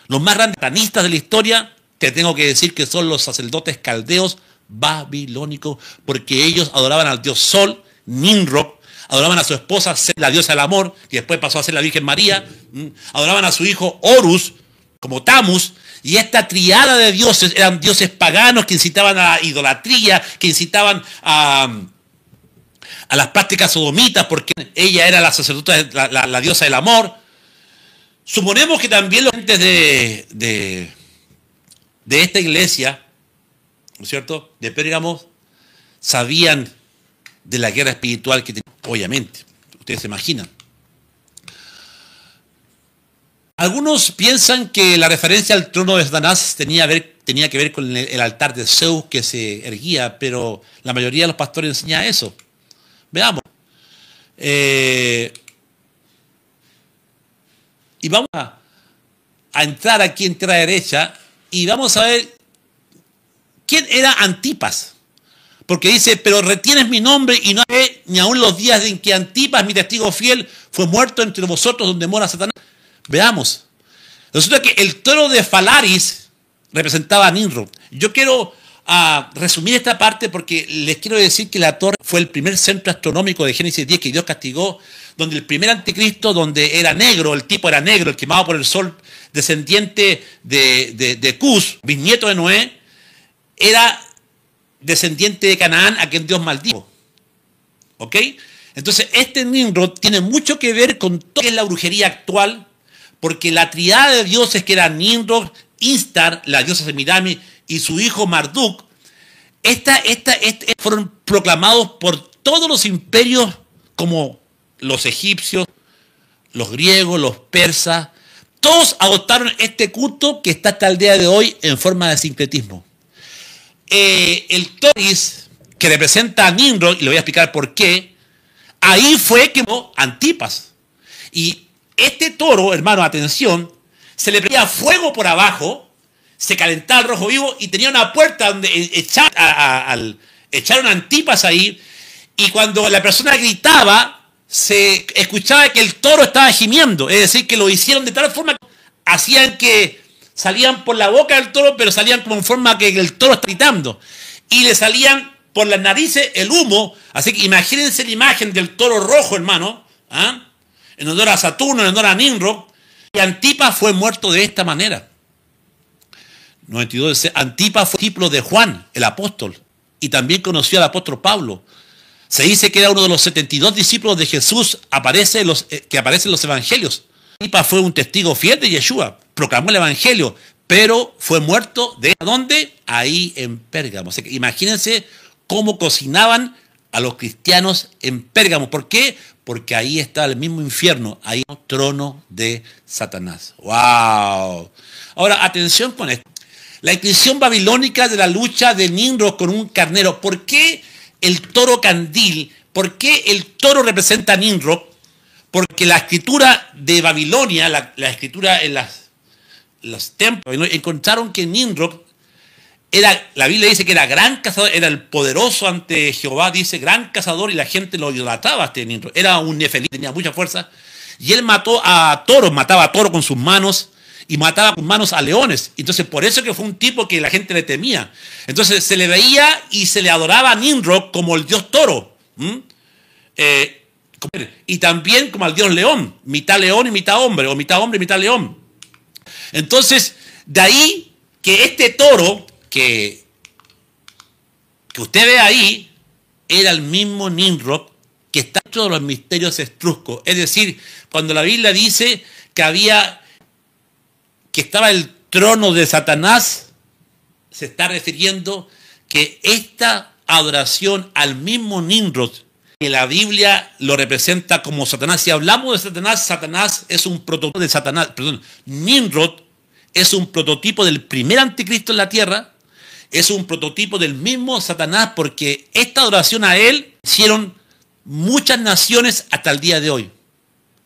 A: los más grandes satanistas de la historia, te tengo que decir que son los sacerdotes caldeos babilónicos, porque ellos adoraban al dios Sol, Nimrod, adoraban a su esposa, la diosa del amor, que después pasó a ser la Virgen María, adoraban a su hijo Horus, como Tamus, y esta triada de dioses eran dioses paganos que incitaban a la idolatría, que incitaban a las prácticas sodomitas, porque ella era la sacerdotisa, la diosa del amor. Suponemos que también los gentes de esta iglesia, ¿no es cierto?, de Pérgamo, sabían de la guerra espiritual que tenían, obviamente, ustedes se imaginan. Algunos piensan que la referencia al trono de Satanás tenía que ver con el altar de Zeus que se erguía, pero la mayoría de los pastores enseñan eso. Veamos. Y vamos a entrar aquí en tierra derecha y vamos a ver quién era Antipas. Porque dice, pero retienes mi nombre y no haré ni aun los días en que Antipas, mi testigo fiel, fue muerto entre vosotros donde mora Satanás. Veamos. Resulta que el toro de Falaris representaba a Nimrod. Yo quiero resumir esta parte porque les quiero decir que la torre fue el primer centro astronómico de Génesis 10 que Dios castigó, donde el primer anticristo, donde era negro, el tipo era negro, el quemado por el sol, descendiente de Cus, bisnieto de Noé, era descendiente de Canaán, a quien Dios maldijo. ¿Ok? Entonces, este Nimrod tiene mucho que ver con todo lo que es la brujería actual, porque la triada de dioses que eran Nimrod, Instar, la diosa Semidami, y su hijo Marduk, fueron proclamados por todos los imperios, como los egipcios, los griegos, los persas. Todos adoptaron este culto que está hasta el día de hoy en forma de sincretismo. El Toris, que representa a Nimrod, y le voy a explicar por qué, ahí fue que Antipas. Y este toro, hermano, atención, se le prendía fuego por abajo, se calentaba el rojo vivo y tenía una puerta donde echaron Antipas ahí, y cuando la persona gritaba, se escuchaba que el toro estaba gimiendo, es decir, que lo hicieron de tal forma que hacían que salían por la boca del toro, pero salían como en forma que el toro está gritando. Y le salían por las narices el humo. Así que imagínense la imagen del toro rojo, hermano, en honor a Saturno, en honor a Nimrod. Y Antipas fue muerto de esta manera. 92. Antipas fue discípulo de Juan, el apóstol. Y también conoció al apóstol Pablo. Se dice que era uno de los 72 discípulos de Jesús que aparecen en los evangelios. Antipas fue un testigo fiel de Yeshua, proclamó el evangelio, pero fue muerto ¿de dónde? Ahí en Pérgamo. O sea, que imagínense cómo cocinaban a los cristianos en Pérgamo. ¿Por qué? Porque ahí está el mismo infierno, ahí el trono de Satanás. ¡Wow! Ahora, atención con esto. La inscripción babilónica de la lucha de Nimrod con un carnero. ¿Por qué el toro candil? ¿Por qué el toro representa a Nimrod? Porque la escritura de Babilonia, la escritura en los templos, encontraron que Nimrod la Biblia dice que era gran cazador, era el poderoso ante Jehová, dice gran cazador, y la gente lo idolatraba a este Nimrod. Era un nefelí, tenía mucha fuerza, y él mataba a toros con sus manos, y mataba con manos a leones. Entonces, por eso que fue un tipo que la gente le temía. Entonces, se le veía y se le adoraba a Nimrod como el dios toro. Y también como al dios león, mitad león y mitad hombre, o mitad hombre y mitad león. Entonces, de ahí que este toro que usted ve ahí, era el mismo Nimrod que está dentro de los misterios etruscos. Es decir, cuando la Biblia dice que estaba el trono de Satanás, se está refiriendo que esta adoración al mismo Nimrod, que la Biblia lo representa como Satanás. Si hablamos de Satanás, Satanás es un prototipo de Satanás, perdón, Nimrod es un prototipo del primer anticristo en la tierra, es un prototipo del mismo Satanás, porque esta adoración a él hicieron muchas naciones hasta el día de hoy.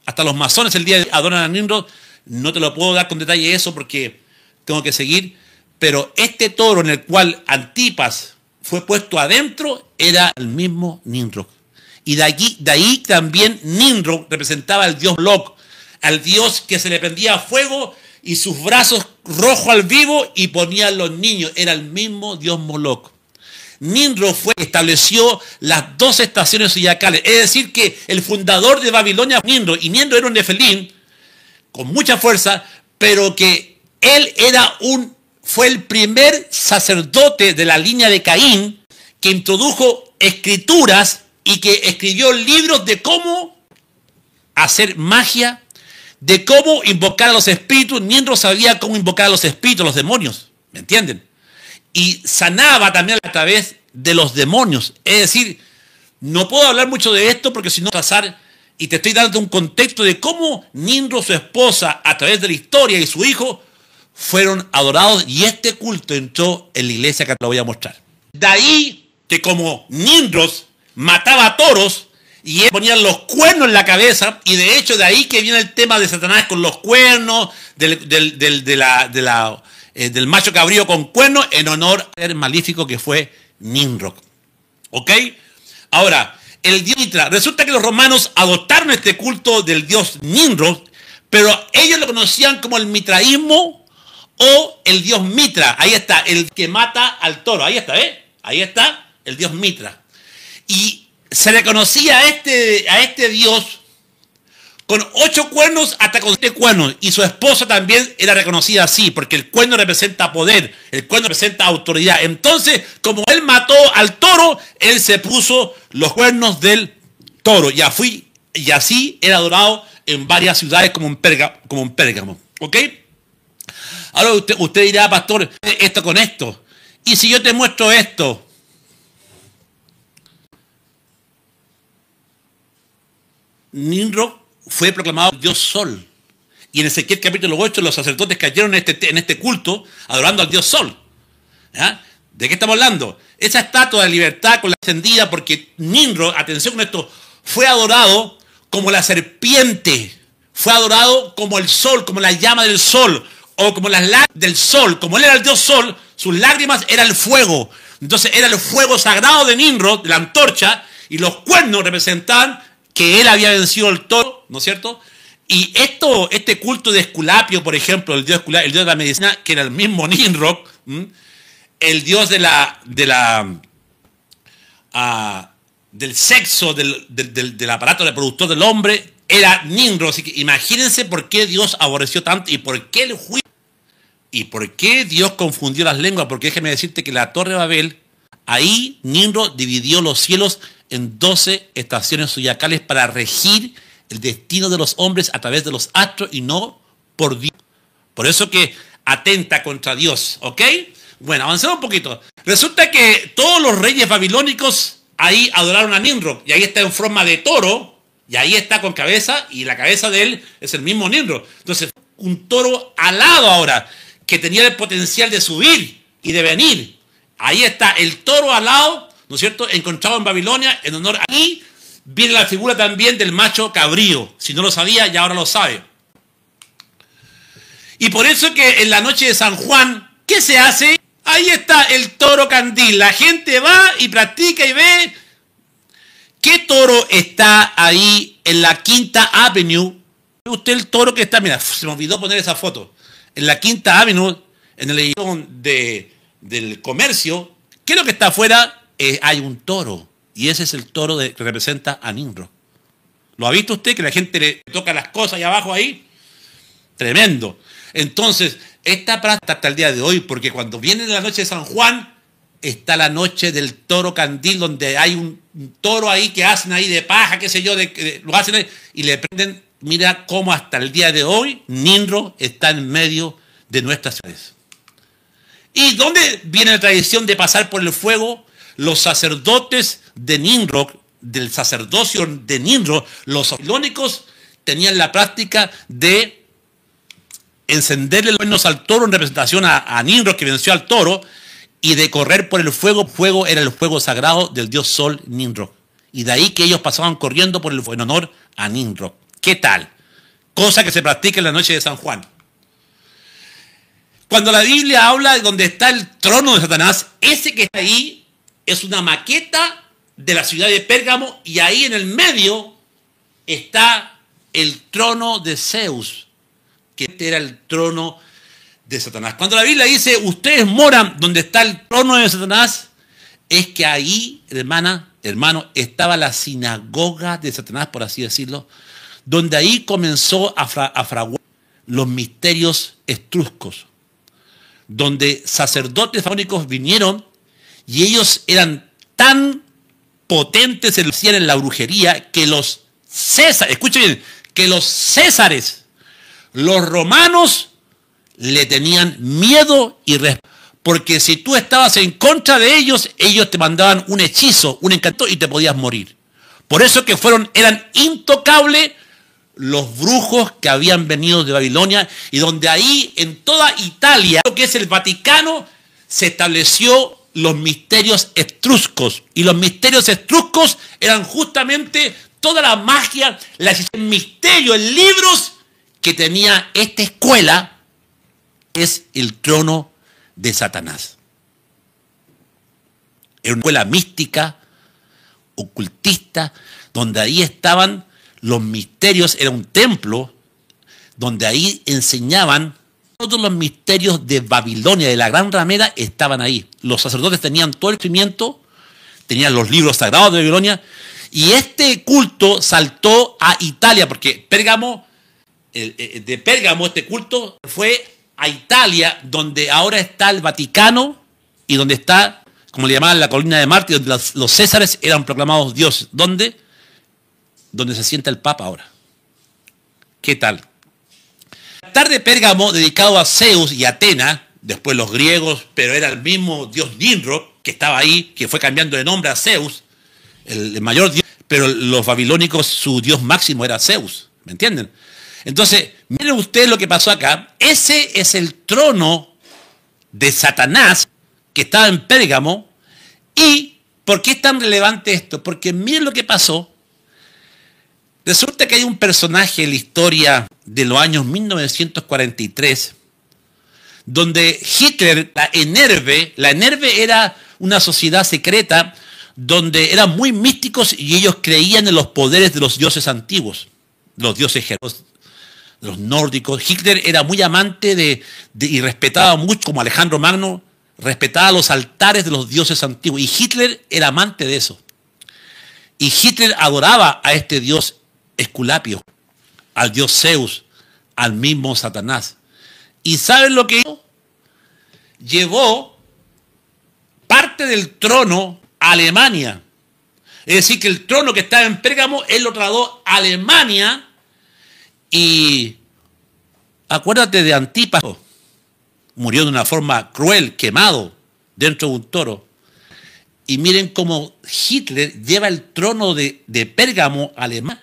A: Hasta los masones el día de hoy adoran a Nimrod. No te lo puedo dar con detalle eso porque tengo que seguir, pero este toro en el cual Antipas fue puesto adentro era el mismo Nimrod. Y de ahí también Nimrod representaba al dios Moloch, al dios que se le prendía fuego y sus brazos rojos al vivo y ponía a los niños. Era el mismo dios Moloch. Nimrod estableció las 2 estaciones zodiacales. Es decir, que el fundador de Babilonia fue Nimrod. Y Nimrod era un nefelín con mucha fuerza, pero que él fue el primer sacerdote de la línea de Caín que introdujo escrituras y que escribió libros de cómo hacer magia, de cómo invocar a los espíritus. Nimrod sabía cómo invocar a los espíritus, a los demonios, ¿me entienden? Y sanaba también a través de los demonios. Es decir, no puedo hablar mucho de esto porque si no pasar, y te estoy dando un contexto de cómo Nimrod, su esposa, a través de la historia, y su hijo fueron adorados, y este culto entró en la iglesia que te lo voy a mostrar. De ahí que como Nimrod mataba toros y él ponía los cuernos en la cabeza, y de hecho de ahí que viene el tema de Satanás con los cuernos, del macho cabrío con cuernos, en honor al maléfico que fue Nimrod. ¿Ok? Ahora, el dios Mitra, resulta que los romanos adoptaron este culto del dios Nimrod, pero ellos lo conocían como el mitraísmo o el dios Mitra. Ahí está, el que mata al toro. Ahí está, ¿eh? Ahí está el dios Mitra. Y se le conocía a este dios con 8 cuernos hasta con 7 cuernos. Y su esposa también era reconocida así, porque el cuerno representa poder, el cuerno representa autoridad. Entonces, como él mató al toro, él se puso los cuernos del toro. Y así era adorado en varias ciudades como en Pérgamo. ¿Ok? Ahora usted dirá, pastor, esto con esto. Y si yo te muestro esto, Nimrod fue proclamado Dios Sol. Y en Ezequiel capítulo 8 los sacerdotes cayeron en este culto adorando al Dios Sol. ¿Ya? ¿De qué estamos hablando? Esa estatua de libertad con la encendida, porque Nimrod, atención con esto, fue adorado como la serpiente, fue adorado como el sol, como la llama del sol, o como las lágrimas del sol. Como él era el Dios Sol, sus lágrimas era el fuego. Entonces era el fuego sagrado de Nimrod, de la antorcha, y los cuernos representaban que él había vencido al toro, ¿no es cierto? Y este culto de Esculapio, por ejemplo, el dios de la medicina, que era el mismo Nimrod, el dios del sexo, del aparato reproductor del hombre, era Nimrod. Así que imagínense por qué Dios aborreció tanto y por qué el juicio. ¿Y por qué Dios confundió las lenguas? Porque déjeme decirte que la Torre de Babel, ahí Nimrod dividió los cielos en 12 estaciones zodiacales para regir el destino de los hombres a través de los astros y no por Dios. Por eso que atenta contra Dios, ¿ok? Bueno, avancemos un poquito. Resulta que todos los reyes babilónicos ahí adoraron a Nimrod, y ahí está en forma de toro, y ahí está con cabeza, y la cabeza de él es el mismo Nimrod. Entonces, un toro alado ahora, que tenía el potencial de subir y de venir. Ahí está el toro alado, ¿no es cierto?, encontrado en Babilonia, en honor a... Y viene la figura también del macho cabrío. Si no lo sabía, ya ahora lo sabe. Y por eso que en la noche de San Juan, ¿qué se hace? Ahí está el toro candil. La gente va y practica y ve. ¿Qué toro está ahí en la Quinta Avenue? Usted el toro que está, mira, se me olvidó poner esa foto. En la Quinta Avenue, en el edificio del comercio, ¿qué es lo que está afuera? Hay un toro. Y ese es el toro que representa a Nimrod. ¿Lo ha visto usted? Que la gente le toca las cosas ahí abajo ahí. Tremendo. Entonces, esta práctica hasta el día de hoy, porque cuando viene la noche de San Juan, está la noche del toro candil, donde hay un toro ahí que hacen ahí de paja, qué sé yo, lo hacen ahí, y le prenden. Mira cómo hasta el día de hoy Nimrod está en medio de nuestras ciudades. ¿Y dónde viene la tradición de pasar por el fuego? Los sacerdotes de Nimrod, del sacerdocio de Nimrod, los babilónicos tenían la práctica de encenderle los cuernos al toro en representación a Nimrod, que venció al toro, y de correr por el fuego. Fuego era el fuego sagrado del dios Sol, Nimrod. Y de ahí que ellos pasaban corriendo por el fuego en honor a Nimrod. ¿Qué tal? Cosa que se practica en la noche de San Juan. Cuando la Biblia habla de donde está el trono de Satanás, ese que está ahí es una maqueta de la ciudad de Pérgamo, y ahí en el medio está el trono de Zeus, que este era el trono de Satanás. Cuando la Biblia dice, ustedes moran donde está el trono de Satanás, es que ahí, hermano, estaba la sinagoga de Satanás, por así decirlo, donde ahí comenzó a fraguar los misterios etruscos, donde sacerdotes faraónicos vinieron y ellos eran tan potentes en la brujería que los Césares, escuchen bien, que los Césares, los romanos, le tenían miedo y respeto. Porque si tú estabas en contra de ellos, ellos te mandaban un hechizo, un encanto, y te podías morir. Por eso que eran intocables los brujos que habían venido de Babilonia, y donde ahí en toda Italia, lo que es el Vaticano, se estableció los misterios etruscos. Y los misterios etruscos eran justamente toda la magia, el misterio en libros que tenía esta escuela, es el trono de Satanás. Era una escuela mística, ocultista, donde ahí estaban los misterios. Era un templo donde ahí enseñaban todos los misterios de Babilonia, de la gran ramera, estaban ahí. Los sacerdotes tenían todo el conocimiento, tenían los libros sagrados de Babilonia, y este culto saltó a Italia, porque Pérgamo, de Pérgamo este culto fue a Italia, donde ahora está el Vaticano y donde está, como le llamaban, la colina de Marte, donde los Césares eran proclamados dioses. ¿Dónde? Donde se sienta el Papa ahora. ¿Qué tal? El altar de Pérgamo, dedicado a Zeus y Atena, después los griegos, pero era el mismo dios Nimrod, que estaba ahí, que fue cambiando de nombre a Zeus, el mayor dios, pero los babilónicos, su dios máximo era Zeus, ¿me entienden? Entonces, miren ustedes lo que pasó acá. Ese es el trono de Satanás que estaba en Pérgamo. ¿Y por qué es tan relevante esto? Porque miren lo que pasó. Resulta que hay un personaje en la historia de los años 1943, donde Hitler, la Enerve era una sociedad secreta donde eran muy místicos y ellos creían en los poderes de los dioses antiguos, los dioses germanos, los nórdicos. Hitler era muy amante y respetaba mucho, como Alejandro Magno, respetaba los altares de los dioses antiguos. Y Hitler era amante de eso. Y Hitler adoraba a este dios Esculapio, al dios Zeus, al mismo Satanás. ¿Y saben lo que hizo? Llevó parte del trono a Alemania. Es decir, que el trono que estaba en Pérgamo, él lo trasladó a Alemania. Y acuérdate de Antipas, murió de una forma cruel, quemado dentro de un toro. Y miren cómo Hitler lleva el trono de Pérgamo a Alemania,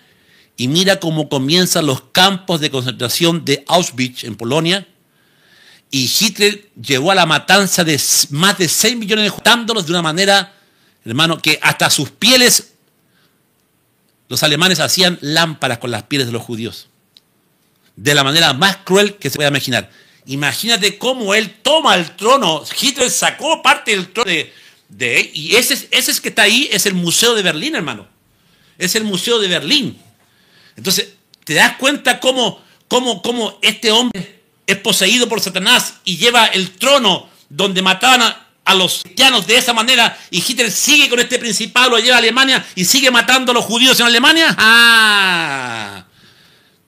A: y mira cómo comienzan los campos de concentración de Auschwitz en Polonia. Y Hitler llevó a la matanza de más de 6 millones de judíos, matándolos de una manera, hermano, que hasta sus pieles, los alemanes hacían lámparas con las pieles de los judíos. De la manera más cruel que se pueda imaginar. Imagínate cómo él toma el trono. Hitler sacó parte del trono y ese es que está ahí, es el Museo de Berlín, hermano. Es el Museo de Berlín. Entonces, ¿te das cuenta cómo este hombre es poseído por Satanás y lleva el trono donde mataban a los cristianos de esa manera, y Hitler sigue con este principado, lo lleva a Alemania y sigue matando a los judíos en Alemania? ¡Ah!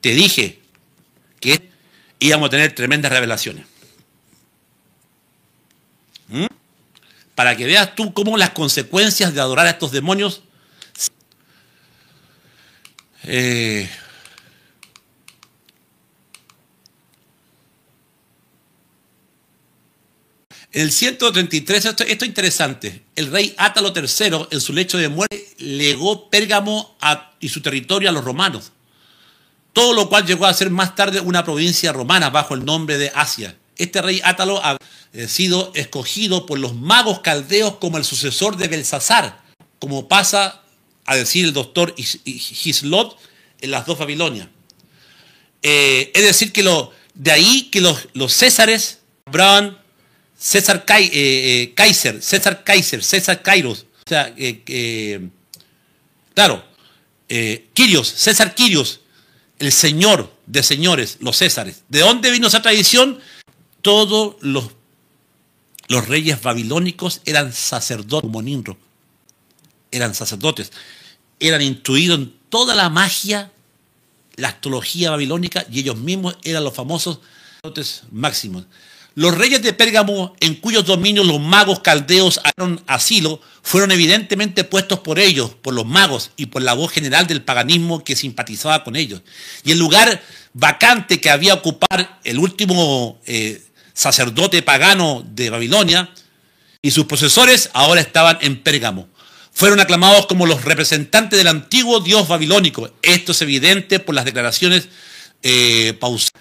A: Te dije que íbamos a tener tremendas revelaciones. Para que veas tú cómo las consecuencias de adorar a estos demonios En el 133, esto es interesante, el rey Átalo III, en su lecho de muerte, legó Pérgamo y su territorio a los romanos, todo lo cual llegó a ser más tarde una provincia romana bajo el nombre de Asia. Este rey Átalo ha sido escogido por los magos caldeos como el sucesor de Belsasar, como pasa a decir el doctor Hislop en las dos Babilonias. Es decir, que de ahí que los Césares, Abraham, César Kaiser, César Kairos, o sea, claro, Quirios, César Quirios, el señor de señores, los Césares. ¿De dónde vino esa tradición? Todos los reyes babilónicos eran sacerdotes, como Nimrod, eran sacerdotes, eran instruidos en toda la magia, la astrología babilónica, y ellos mismos eran los famosos sacerdotes máximos. Los reyes de Pérgamo, en cuyos dominios los magos caldeos hallaron asilo, fueron evidentemente puestos por ellos, por los magos y por la voz general del paganismo que simpatizaba con ellos. Y el lugar vacante que había ocupar el último sacerdote pagano de Babilonia y sus posesores ahora estaban en Pérgamo. Fueron aclamados como los representantes del antiguo dios babilónico. Esto es evidente por las declaraciones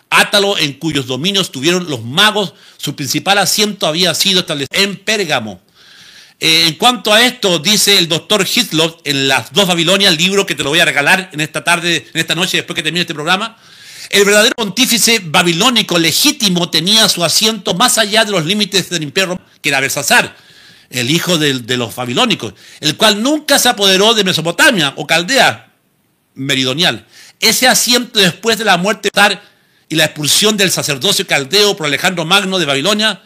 A: Átalo, en cuyos dominios tuvieron los magos, su principal asiento había sido establecido en Pérgamo. En cuanto a esto, dice el doctor Hislop en las dos Babilonias, el libro que te lo voy a regalar en esta tarde, en esta noche, después que termine este programa. El verdadero pontífice babilónico legítimo tenía su asiento más allá de los límites del imperio, que era Belsasar, el hijo de los babilónicos, el cual nunca se apoderó de Mesopotamia o Caldea meridional. Ese asiento, después de la muerte de Belsasar y la expulsión del sacerdocio caldeo por Alejandro Magno de Babilonia,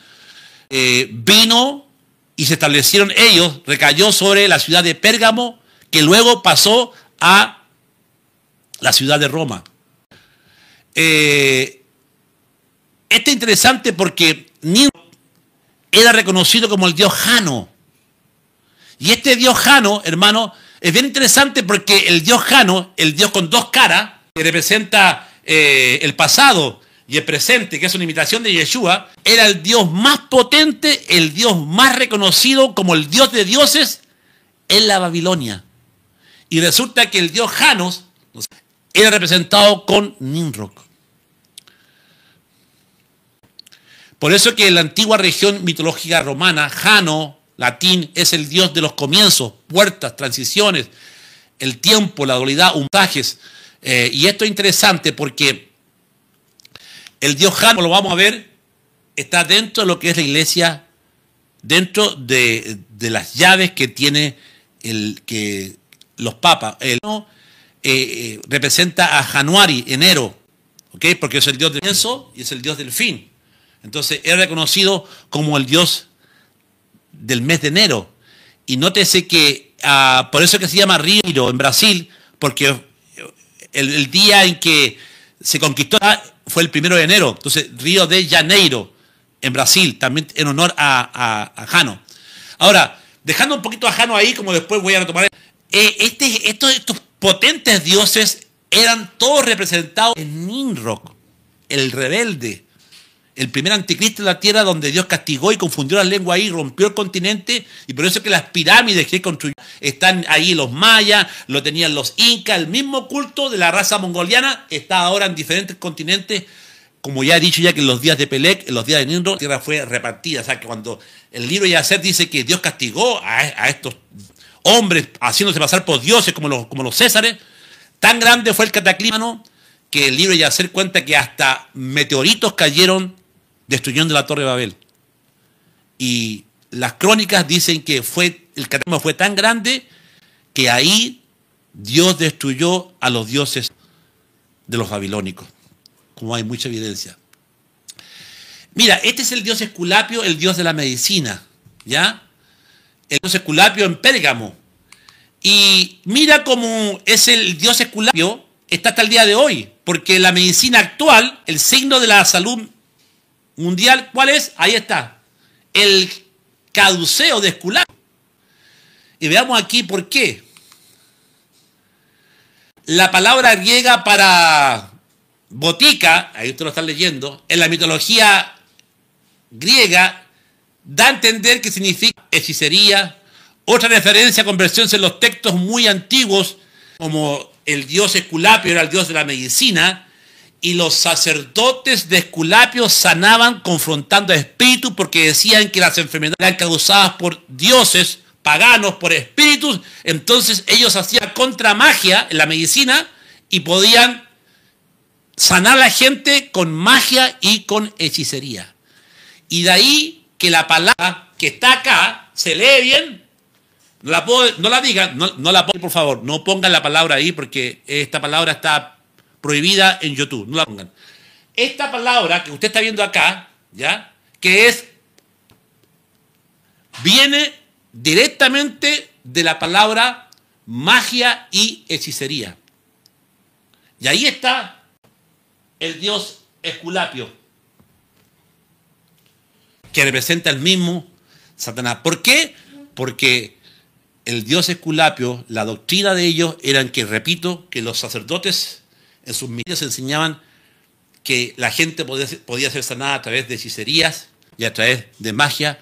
A: vino y se establecieron ellos, recayó sobre la ciudad de Pérgamo, que luego pasó a la ciudad de Roma. Esto es interesante porque Nimrod era reconocido como el dios Jano. Y este dios Jano, hermano, es bien interesante porque el dios Jano, el dios con dos caras, que representa el pasado y el presente, que es una imitación de Yeshua, era el dios más potente, el dios más reconocido como el dios de dioses en la Babilonia. Y resulta que el dios Janos era representado con Nimrod. Por eso que en la antigua región mitológica romana, Jano, latín, es el dios de los comienzos, puertas, transiciones, el tiempo, la dualidad, montajes. Y esto es interesante porque el dios Jano, lo vamos a ver, está dentro de lo que es la iglesia, dentro de las llaves que tiene los papas. El representa a Januari, enero, ¿okay? Porque es el dios del comienzo y es el dios del fin. Entonces es reconocido como el dios del mes de enero. Y nótese que por eso que se llama Río en Brasil, porque el día en que se conquistó fue el 1 de enero. Entonces Río de Janeiro en Brasil, también en honor a Jano. Ahora, dejando un poquito a Jano ahí, como después voy a retomar, estos potentes dioses eran todos representados en Nimrod, el rebelde, el primer anticristo de la tierra, donde Dios castigó y confundió las lenguas ahí, rompió el continente, y por eso es que las pirámides que construyó están ahí los mayas, lo tenían los incas, el mismo culto de la raza mongoliana está ahora en diferentes continentes, como ya he dicho ya que en los días de Pelec, en los días de Nimrod, la tierra fue repartida. O sea que cuando el libro de Yacer dice que Dios castigó a estos hombres haciéndose pasar por dioses como los Césares, tan grande fue el cataclismo que el libro de Yacer cuenta que hasta meteoritos cayeron destruyendo la Torre de Babel. Y las crónicas dicen que el cataclismo fue tan grande que ahí Dios destruyó a los dioses de los babilónicos, como hay mucha evidencia. Mira, este es el dios Esculapio, el dios de la medicina, ¿ya? El dios Esculapio en Pérgamo. Y mira cómo es el dios Esculapio, está hasta el día de hoy, porque la medicina actual, el signo de la salud mundial, ¿cuál es? Ahí está, el caduceo de Esculapio. Y veamos aquí por qué. La palabra griega para botica, ahí usted lo está leyendo, en la mitología griega da a entender que significa hechicería. Otra referencia a conversiones en los textos muy antiguos, como el dios Esculapio era el dios de la medicina, y los sacerdotes de Esculapio sanaban confrontando a espíritus porque decían que las enfermedades eran causadas por dioses paganos, por espíritus. Entonces ellos hacían contramagia en la medicina y podían sanar a la gente con magia y con hechicería. Y de ahí que la palabra que está acá se lee bien. No la digan, no la pongan, por favor. No pongan la palabra ahí porque esta palabra está prohibida en YouTube. No la pongan. Esta palabra que usted está viendo acá, ¿ya? Que viene directamente de la palabra magia y hechicería. Y ahí está el dios Esculapio, que representa el mismo Satanás. ¿Por qué? Porque el dios Esculapio, la doctrina de ellos era que, repito, que los sacerdotes en sus misterios enseñaban que la gente podía ser sanada a través de hechicerías y a través de magia,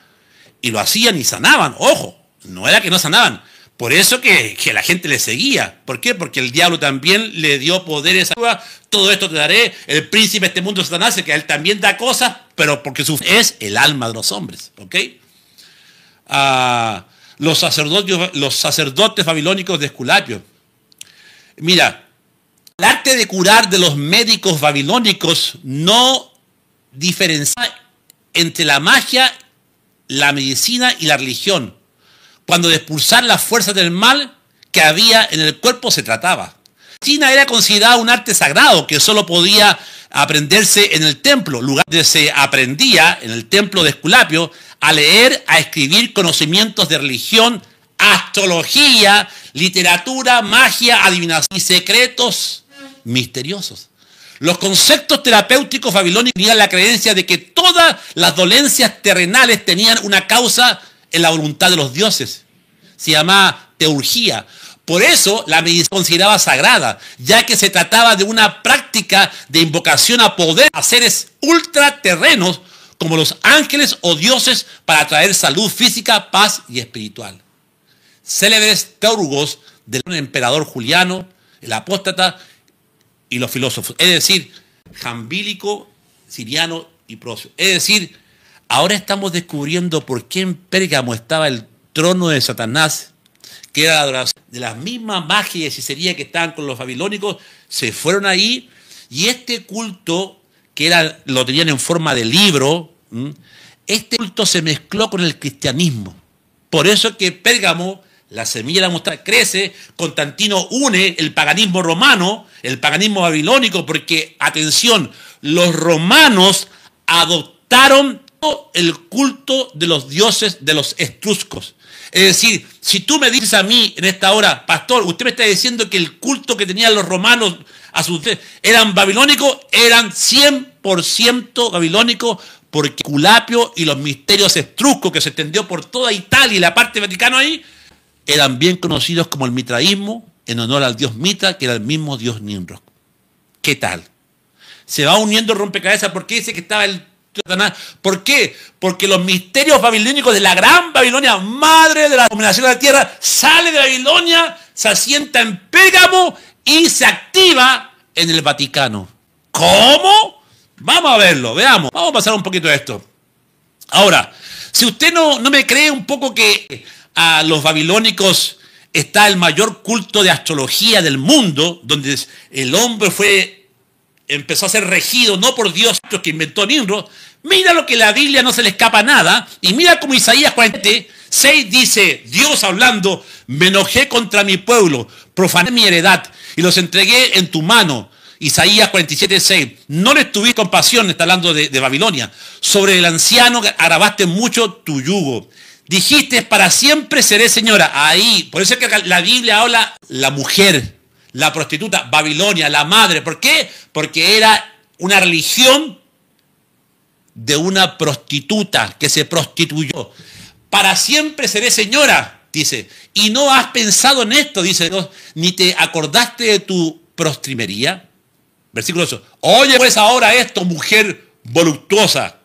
A: y lo hacían y sanaban. Ojo, no era que no sanaban. Por eso que la gente le seguía. ¿Por qué? Porque el diablo también le dio poderes a todo esto te daré, el príncipe de este mundo Satanás, que a él también da cosas, pero porque es el alma de los hombres. ¿Ok? Los sacerdotes babilónicos de Esculapio. Mira, el arte de curar de los médicos babilónicos no diferenciaba entre la magia, la medicina y la religión. Cuando de expulsar las fuerzas del mal que había en el cuerpo se trataba. China era considerada un arte sagrado que solo podía aprenderse en el templo, lugar donde se aprendía en el templo de Esculapio a leer, a escribir conocimientos de religión, astrología, literatura, magia, adivinación y secretos misteriosos. Los conceptos terapéuticos babilónicos tenían la creencia de que todas las dolencias terrenales tenían una causa en la voluntad de los dioses. Se llamaba teurgía. Por eso la medicina se consideraba sagrada, ya que se trataba de una práctica de invocación a poder, a seres ultraterrenos como los ángeles o dioses para traer salud física, paz y espiritual. Célebres teurgos del emperador Juliano, el apóstata y los filósofos, es decir, Jambílico, Siriano y Procio. Es decir, ahora estamos descubriendo por qué en Pérgamo estaba el trono de Satanás, que era la adoración de la misma magia y hechicería que estaban con los babilónicos, se fueron ahí, y este culto, lo tenían en forma de libro, este culto se mezcló con el cristianismo. Por eso es que Pérgamo, la semilla de la mostaza, crece. Constantino une el paganismo romano, el paganismo babilónico, porque, atención, los romanos adoptaron el culto de los dioses de los etruscos. Es decir, si tú me dices a mí en esta hora, pastor, usted me está diciendo que el culto que tenían los romanos a sus eran babilónicos, eran 100% babilónicos, porque Esculapio y los misterios etruscos que se extendió por toda Italia y la parte del Vaticano ahí, eran bien conocidos como el mitraísmo, en honor al dios Mitra, que era el mismo dios Nimrod. ¿Qué tal? Se va uniendo el rompecabezas. ¿Por qué dice que estaba el Satanás? ¿Por qué? Porque los misterios babilónicos de la gran Babilonia, madre de la dominación de la tierra, sale de Babilonia, se asienta en Pérgamo y se activa en el Vaticano. ¿Cómo? Vamos a verlo, veamos. Vamos a pasar un poquito de esto. Ahora, si usted no me cree un poco que a los babilónicos está el mayor culto de astrología del mundo, donde el hombre empezó a ser regido no por Dios que inventó Nimrod, mira lo que la Biblia no se le escapa nada, y mira como Isaías 46 dice, Dios hablando, me enojé contra mi pueblo, profané mi heredad y los entregué en tu mano. Isaías 47:6, no le tuviste compasión, está hablando de Babilonia, sobre el anciano agravaste mucho tu yugo. Dijiste, para siempre seré señora. Ahí, por eso es que la Biblia habla la mujer, la prostituta, Babilonia, la madre. ¿Por qué? Porque era una religión de una prostituta que se prostituyó. Para siempre seré señora. Dice, y no has pensado en esto, dice Dios, ni te acordaste de tu postrimería. Versículo 8. Oye pues ahora esto, mujer voluptuosa.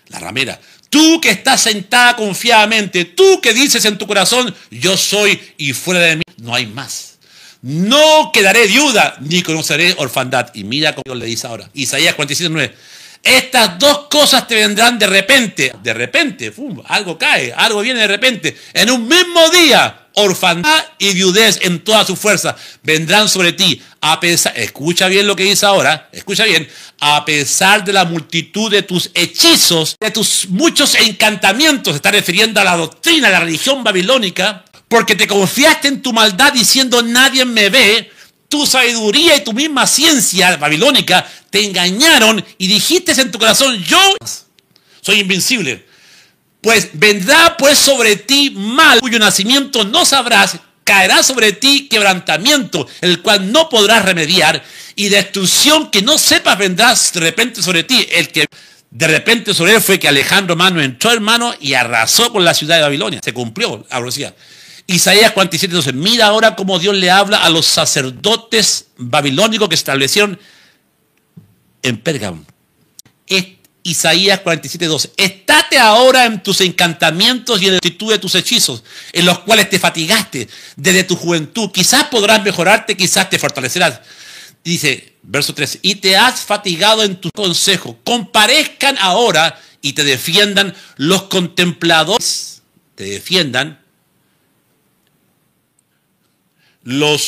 A: La ramera. Tú que estás sentada confiadamente, tú que dices en tu corazón, yo soy y fuera de mí no hay más. No quedaré viuda, ni conoceré orfandad. Y mira cómo Dios le dice ahora. Isaías 47:9. Estas dos cosas te vendrán de repente, algo cae, algo viene de repente. En un mismo día, orfandad y viudez en toda su fuerza vendrán sobre ti. A pesar, escucha bien lo que dice ahora, escucha bien, a pesar de la multitud de tus hechizos, de tus muchos encantamientos, se está refiriendo a la doctrina, a la religión babilónica, porque te confiaste en tu maldad diciendo nadie me ve. Tu sabiduría y tu misma ciencia babilónica te engañaron y dijiste en tu corazón, yo soy invencible. Pues vendrá pues sobre ti mal, cuyo nacimiento no sabrás, caerá sobre ti quebrantamiento, el cual no podrás remediar, y destrucción que no sepas vendrá de repente sobre ti. El que de repente sobre él fue que Alejandro Magno entró, hermano, y arrasó con la ciudad de Babilonia. Se cumplió la profecía. Isaías 47, entonces, mira ahora cómo Dios le habla a los sacerdotes babilónicos que se establecieron en Pérgamo. Isaías 47:2. Estate ahora en tus encantamientos y en la actitud de tus hechizos, en los cuales te fatigaste desde tu juventud. Quizás podrás mejorarte, quizás te fortalecerás. Dice, verso 3, y te has fatigado en tu consejo. Comparezcan ahora y te defiendan los contempladores. Te defiendan voy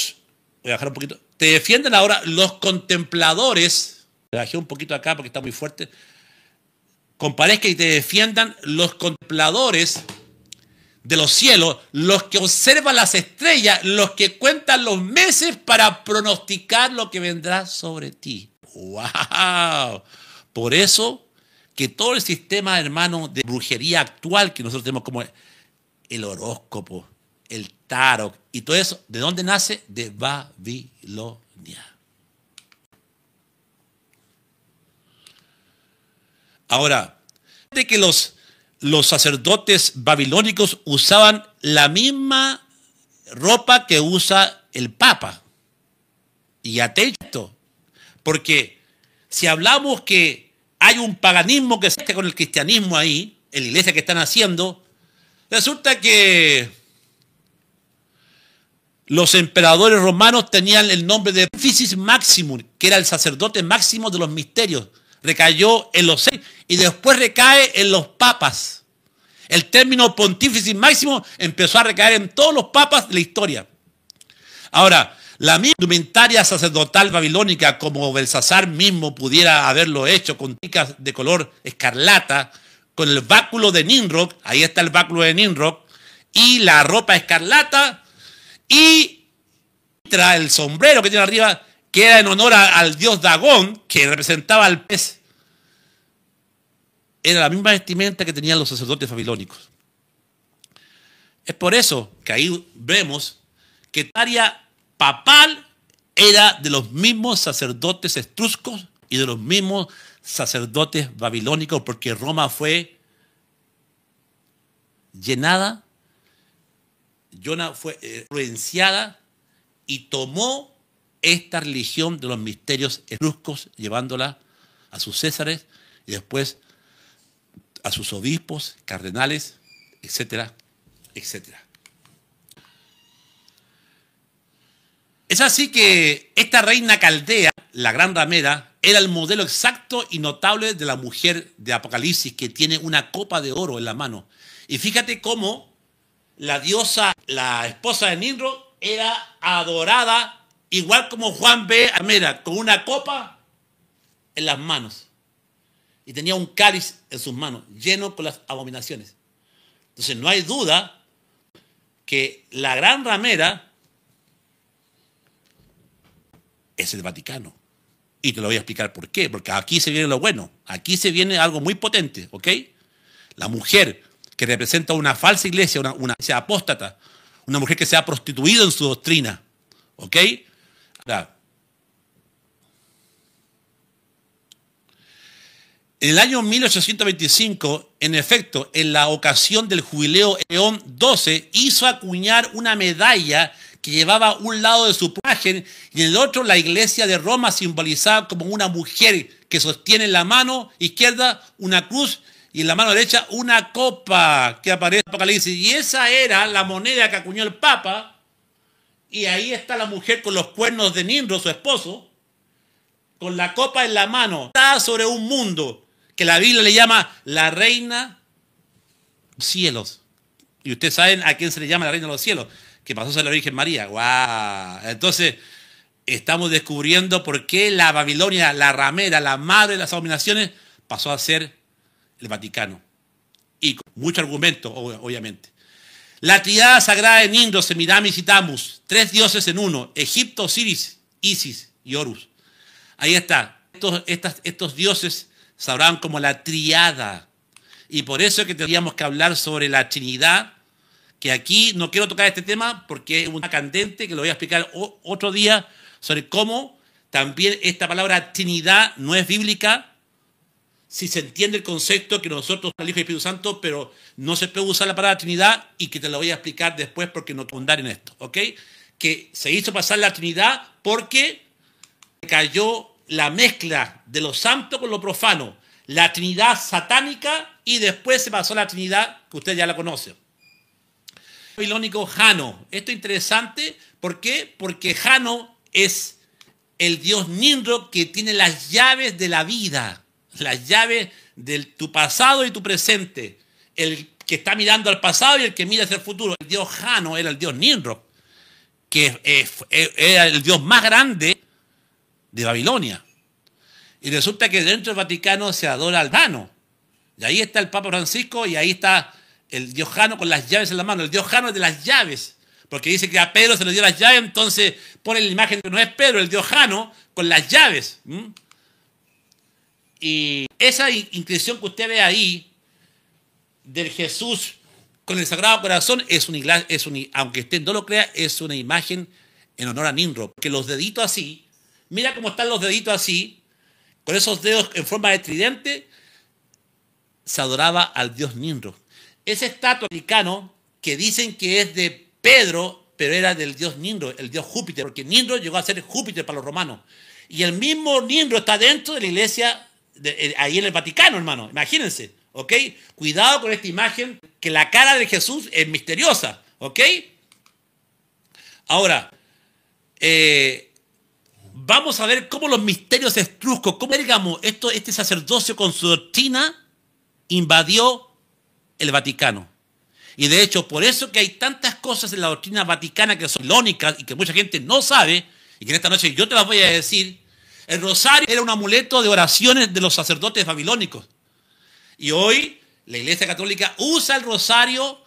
A: a bajar un poquito. Te defienden ahora los contempladores. Le bajé un poquito acá porque está muy fuerte. Comparezca y te defiendan los contempladores de los cielos, los que observan las estrellas, los que cuentan los meses para pronosticar lo que vendrá sobre ti. ¡Wow! Por eso que todo el sistema, hermano, de brujería actual que nosotros tenemos como el horóscopo, el tarot y todo eso, ¿de dónde nace? De Babilonia. Ahora, de que los sacerdotes babilónicos usaban la misma ropa que usa el Papa. Y atento, porque si hablamos que hay un paganismo que se mezcla con el cristianismo ahí, en la iglesia que están haciendo, resulta que los emperadores romanos tenían el nombre de Pontifex Maximus, que era el sacerdote máximo de los misterios. Recayó en los 6 y después recae en los papas. El término Pontifex Maximus empezó a recaer en todos los papas de la historia. Ahora, la misma indumentaria sacerdotal babilónica, como Belsasar mismo pudiera haberlo hecho, con ticas de color escarlata, con el báculo de Nimrod, ahí está el báculo de Nimrod, y la ropa escarlata, y el sombrero que tiene arriba, que era en honor al dios Dagón, que representaba al pez. Era la misma vestimenta que tenían los sacerdotes babilónicos. Es por eso que ahí vemos que la área papal era de los mismos sacerdotes etruscos y de los mismos sacerdotes babilónicos, porque Roma fue llenada, fue influenciada y tomó esta religión de los misterios etruscos, llevándola a sus césares y después a sus obispos, cardenales, etcétera, etcétera. Es así que esta reina caldea, la gran ramera, era el modelo exacto y notable de la mujer de Apocalipsis, que tiene una copa de oro en la mano. Y fíjate cómo la diosa, la esposa de Nimrod, era adorada igual como Juan ve a Ramera, con una copa en las manos. Y tenía un cáliz en sus manos, lleno con las abominaciones. Entonces no hay duda que la gran ramera es el Vaticano. Y te lo voy a explicar por qué. Porque aquí se viene lo bueno. Aquí se viene algo muy potente, ¿ok? La mujer que representa una falsa iglesia, una iglesia apóstata, una mujer que se ha prostituido en su doctrina, ¿ok? Ahora, En el año 1825, en efecto, en la ocasión del jubileo León XII, hizo acuñar una medalla que llevaba un lado de su imagen y en el otro la iglesia de Roma simbolizada como una mujer que sostiene en la mano izquierda una cruz y en la mano derecha una copa que aparece en Apocalipsis. Y esa era la moneda que acuñó el Papa. Y ahí está la mujer con los cuernos de Nimrod, su esposo, con la copa en la mano. Está sobre un mundo que la Biblia le llama la reina cielos. Y ustedes saben a quién se le llama la reina de los cielos, que pasó a ser la Virgen María. ¡Guau! Entonces, estamos descubriendo por qué la Babilonia, la ramera, la madre de las abominaciones, pasó a ser el Vaticano. Y con mucho argumento, obviamente. La tríada sagrada de Nimrod, Semiramis y Tammuz, 3 dioses en uno, Egipto, Osiris, Isis y Horus. Ahí está. Estos dioses sabrán como la tríada. Y por eso es que tendríamos que hablar sobre la Trinidad, que aquí no quiero tocar este tema porque es una candente que lo voy a explicar otro día sobre cómo también esta palabra Trinidad no es bíblica si se entiende el concepto que nosotros el Hijo y el Espíritu Santo, pero no se puede usar la palabra Trinidad y que te lo voy a explicar después porque no te voy a ahondar en esto, ¿ok? Que se hizo pasar la Trinidad porque cayó la mezcla de lo santo con lo profano, la Trinidad satánica y después se pasó a la Trinidad que usted ya la conoce. Babilónico Jano. Esto es interesante, ¿por qué? Porque Jano es el dios Nimrod que tiene las llaves de la vida, las llaves de tu pasado y tu presente, el que está mirando al pasado y el que mira hacia el futuro. El dios Jano era el dios Nimrod, que era el dios más grande de Babilonia. Y resulta que dentro del Vaticano se adora al Jano. Y ahí está el Papa Francisco y ahí está el dios Jano con las llaves en la mano. El dios Jano es de las llaves, porque dice que a Pedro se le dio las llaves, entonces pone la imagen que no es Pedro, el dios Jano con las llaves. Y esa inscripción que usted ve ahí del Jesús con el Sagrado Corazón aunque usted no lo crea, es una imagen en honor a Nimrod, porque los deditos así, mira cómo están los deditos así, con esos dedos en forma de tridente, se adoraba al dios Nimrod. Ese estatua vaticano que dicen que es de Pedro, pero era del dios Nimrod, el dios Júpiter, porque Nimrod llegó a ser Júpiter para los romanos. Y el mismo Nimrod está dentro de la iglesia, ahí en el Vaticano, hermano, imagínense, ¿ok? Cuidado con esta imagen, que la cara de Jesús es misteriosa, ¿ok? Ahora, vamos a ver cómo los misterios etruscos, cómo Pérgamo, este sacerdocio con su doctrina invadió el Vaticano. Y de hecho, por eso que hay tantas cosas en la doctrina vaticana que son lónicas y que mucha gente no sabe, y que en esta noche yo te las voy a decir. El rosario era un amuleto de oraciones de los sacerdotes babilónicos. Y hoy la Iglesia Católica usa el rosario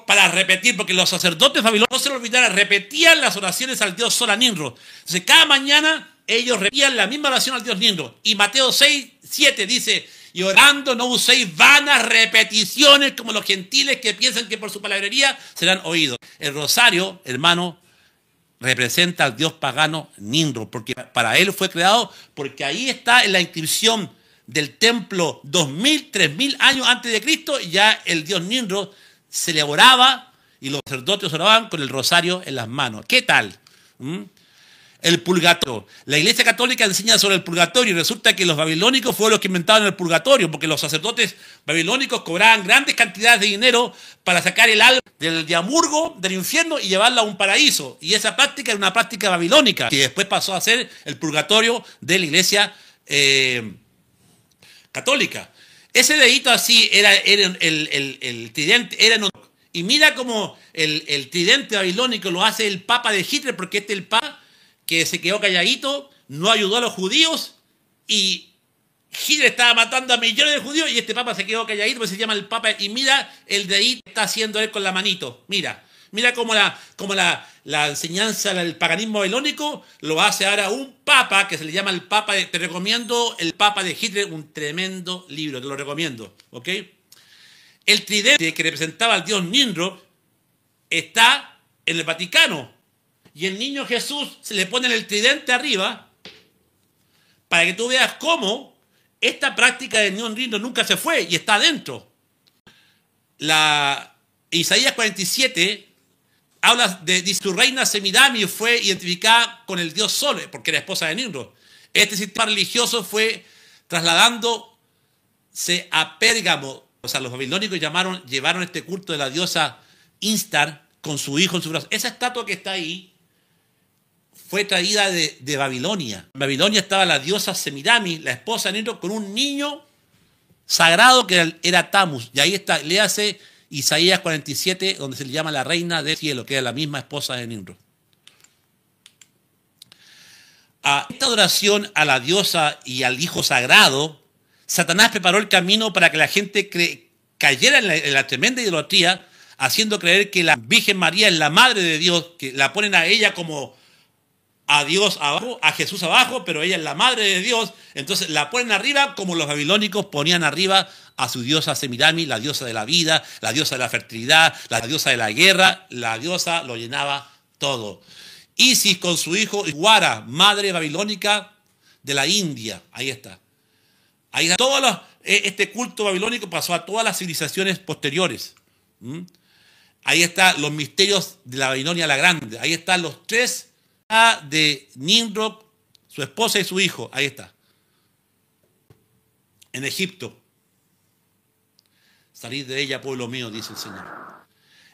A: para repetir, porque los sacerdotes babilónicos, no se lo olvidaran, repetían las oraciones al dios Sol, a Nimrod. Entonces cada mañana ellos repetían la misma oración al dios Nimrod. Y Mateo 6:7 dice: y orando no uséis vanas repeticiones como los gentiles que piensan que por su palabrería serán oídos. El rosario, hermano, representa al dios pagano Nimrod, porque para él fue creado, porque ahí está en la inscripción del templo 2000, 3000 años antes de Cristo, ya el dios Nimrod se le oraba y los sacerdotes oraban con el rosario en las manos. ¿Qué tal? El purgatorio. La Iglesia Católica enseña sobre el purgatorio y resulta que los babilónicos fueron los que inventaron el purgatorio, porque los sacerdotes babilónicos cobraban grandes cantidades de dinero para sacar el alma del diamurgo, del infierno, y llevarla a un paraíso. Y esa práctica era una práctica babilónica, que después pasó a ser el purgatorio de la Iglesia Católica. Ese dedito así era el tridente, y mira cómo el tridente babilónico lo hace el Papa de Hitler, porque este es el Papa que se quedó calladito, no ayudó a los judíos, y Hitler estaba matando a millones de judíos, y este Papa se quedó calladito, porque se llama el Papa, y mira el dedito que está haciendo él con la manito, mira cómo la enseñanza del paganismo babilónico lo hace ahora un Papa, que se le llama el Papa, te recomiendo el Papa de Hitler, un tremendo libro, te lo recomiendo, ¿ok? El tridente que representaba al dios Nimrod está en el Vaticano. Y el niño Jesús se le pone el tridente arriba para que tú veas cómo esta práctica de Nimrod nunca se fue y está adentro. Isaías 47 habla dice, su reina Semidami fue identificada con el dios Sol, porque era esposa de Nimrod. Este sistema religioso fue trasladándose a Pérgamo. O sea, los babilónicos llevaron este culto de la diosa Instar con su hijo en su brazo. Esa estatua que está ahí fue traída de Babilonia. En Babilonia estaba la diosa Semidami, la esposa de Nimrod, con un niño sagrado que era Tammuz. Y ahí está, léase Isaías 47, donde se le llama la reina del cielo, que era la misma esposa de Nimrod. A esta adoración a la diosa y al hijo sagrado, Satanás preparó el camino para que la gente cayera en la tremenda idolatría, haciendo creer que la Virgen María es la madre de Dios, que la ponen a ella como a Dios abajo, a Jesús abajo, pero ella es la madre de Dios. Entonces la ponen arriba como los babilónicos ponían arriba a su diosa Semidami, la diosa de la vida, la diosa de la fertilidad, la diosa de la guerra. La diosa lo llenaba todo. Isis con su hijo Iguara, madre babilónica de la India. Ahí está. Ahí está. Este culto babilónico pasó a todas las civilizaciones posteriores. Ahí están los misterios de la Babilonia la Grande. Ahí están los tres de Nimrod, su esposa y su hijo. Ahí está. En Egipto. Salid de ella, pueblo mío, dice el Señor.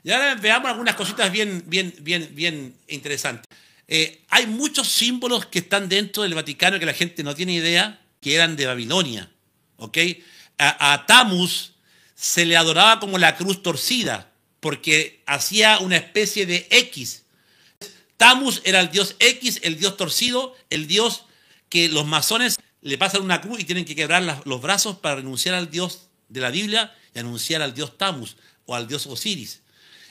A: Y ahora veamos algunas cositas bien interesantes. Hay muchos símbolos que están dentro del Vaticano que la gente no tiene idea que eran de Babilonia. ¿Ok? A Tammuz se le adoraba como la cruz torcida porque hacía una especie de X. Tammuz era el dios X, el dios torcido, el dios que los masones le pasan una cruz y tienen que quebrar los brazos para renunciar al dios de la Biblia y anunciar al dios Tammuz o al dios Osiris.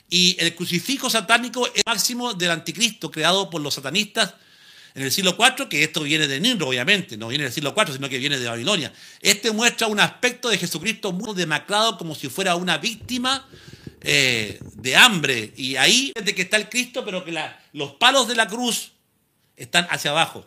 A: Y el crucifijo satánico es el máximo del anticristo creado por los satanistas en el siglo IV, que esto viene de Nimrod, obviamente, no viene del siglo IV, sino que viene de Babilonia. Este muestra un aspecto de Jesucristo muy demacrado, como si fuera una víctima de hambre. Y ahí es de que está el Cristo, pero que los palos de la cruz están hacia abajo.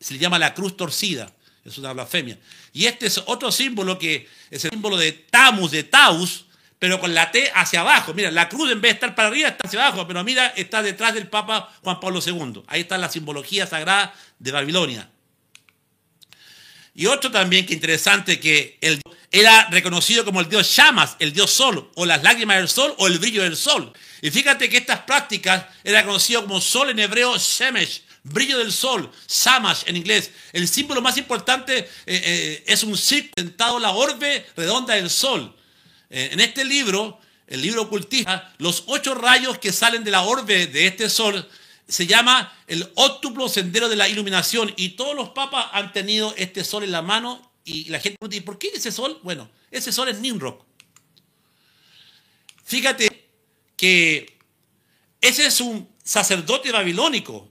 A: Se le llama la cruz torcida. Es una blasfemia. Y este es otro símbolo que es el símbolo de Tammuz, de Taus, pero con la T hacia abajo. Mira, la cruz en vez de estar para arriba está hacia abajo, pero mira, está detrás del Papa Juan Pablo II. Ahí está la simbología sagrada de Babilonia. Y otro también que interesante, que él era reconocido como el dios Shamas, el dios sol, o las lágrimas del sol, o el brillo del sol. Y fíjate que estas prácticas era conocido como sol en hebreo, Shemesh, brillo del sol, Shamash en inglés. El símbolo más importante es un círculo sentado la orbe redonda del sol. En este libro, el libro ocultista, los 8 rayos que salen de la orbe de este sol se llama el óctuplo sendero de la iluminación, y todos los papas han tenido este sol en la mano, y la gente pregunta, ¿y por qué ese sol? Bueno, ese sol es Nimrod. Fíjate que ese es un sacerdote babilónico,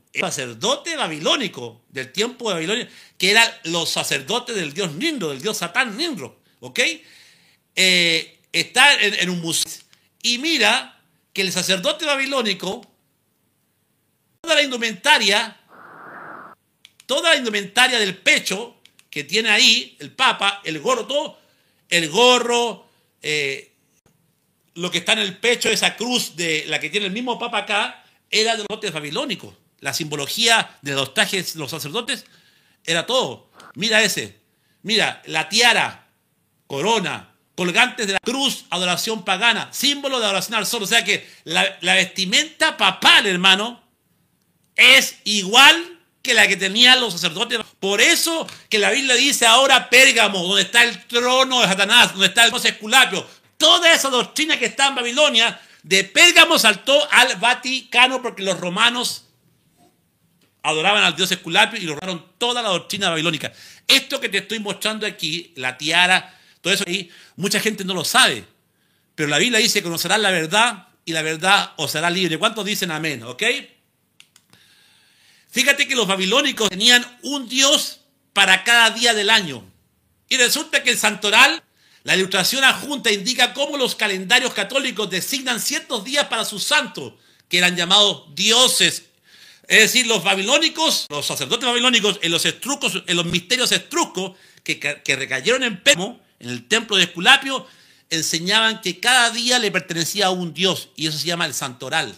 A: del tiempo de Babilonia, que eran los sacerdotes del dios Nimrod, del dios Satán Nimrod, ¿ok? Está en un museo. Y mira que el sacerdote babilónico, toda la indumentaria del pecho que tiene ahí el Papa, el gorro, todo, el gorro, lo que está en el pecho, esa cruz de la que tiene el mismo Papa acá, era de los sacerdotes babilónicos. La simbología de los trajes de los sacerdotes era todo. Mira ese, mira la tiara, corona, colgantes de la cruz, adoración pagana, símbolo de adoración al sol. O sea que la vestimenta papal, hermano, es igual que la que tenían los sacerdotes. Por eso que la Biblia dice ahora Pérgamo, donde está el trono de Satanás, donde está el dios Esculapio. Toda esa doctrina que está en Babilonia, de Pérgamo saltó al Vaticano, porque los romanos adoraban al dios Esculapio y lograron toda la doctrina babilónica. Esto que te estoy mostrando aquí, la tiara, todo eso ahí, mucha gente no lo sabe. Pero la Biblia dice: conocerán la verdad y la verdad os hará libre. ¿Cuántos dicen amén? ¿Ok? Fíjate que los babilónicos tenían un dios para cada día del año. Y resulta que el santoral, la ilustración adjunta, indica cómo los calendarios católicos designan ciertos días para sus santos, que eran llamados dioses. Es decir, los babilónicos, los sacerdotes babilónicos, en los misterios etruscos, que recayeron en Pérgamo, en el templo de Esculapio, enseñaban que cada día le pertenecía a un dios, y eso se llama el santoral.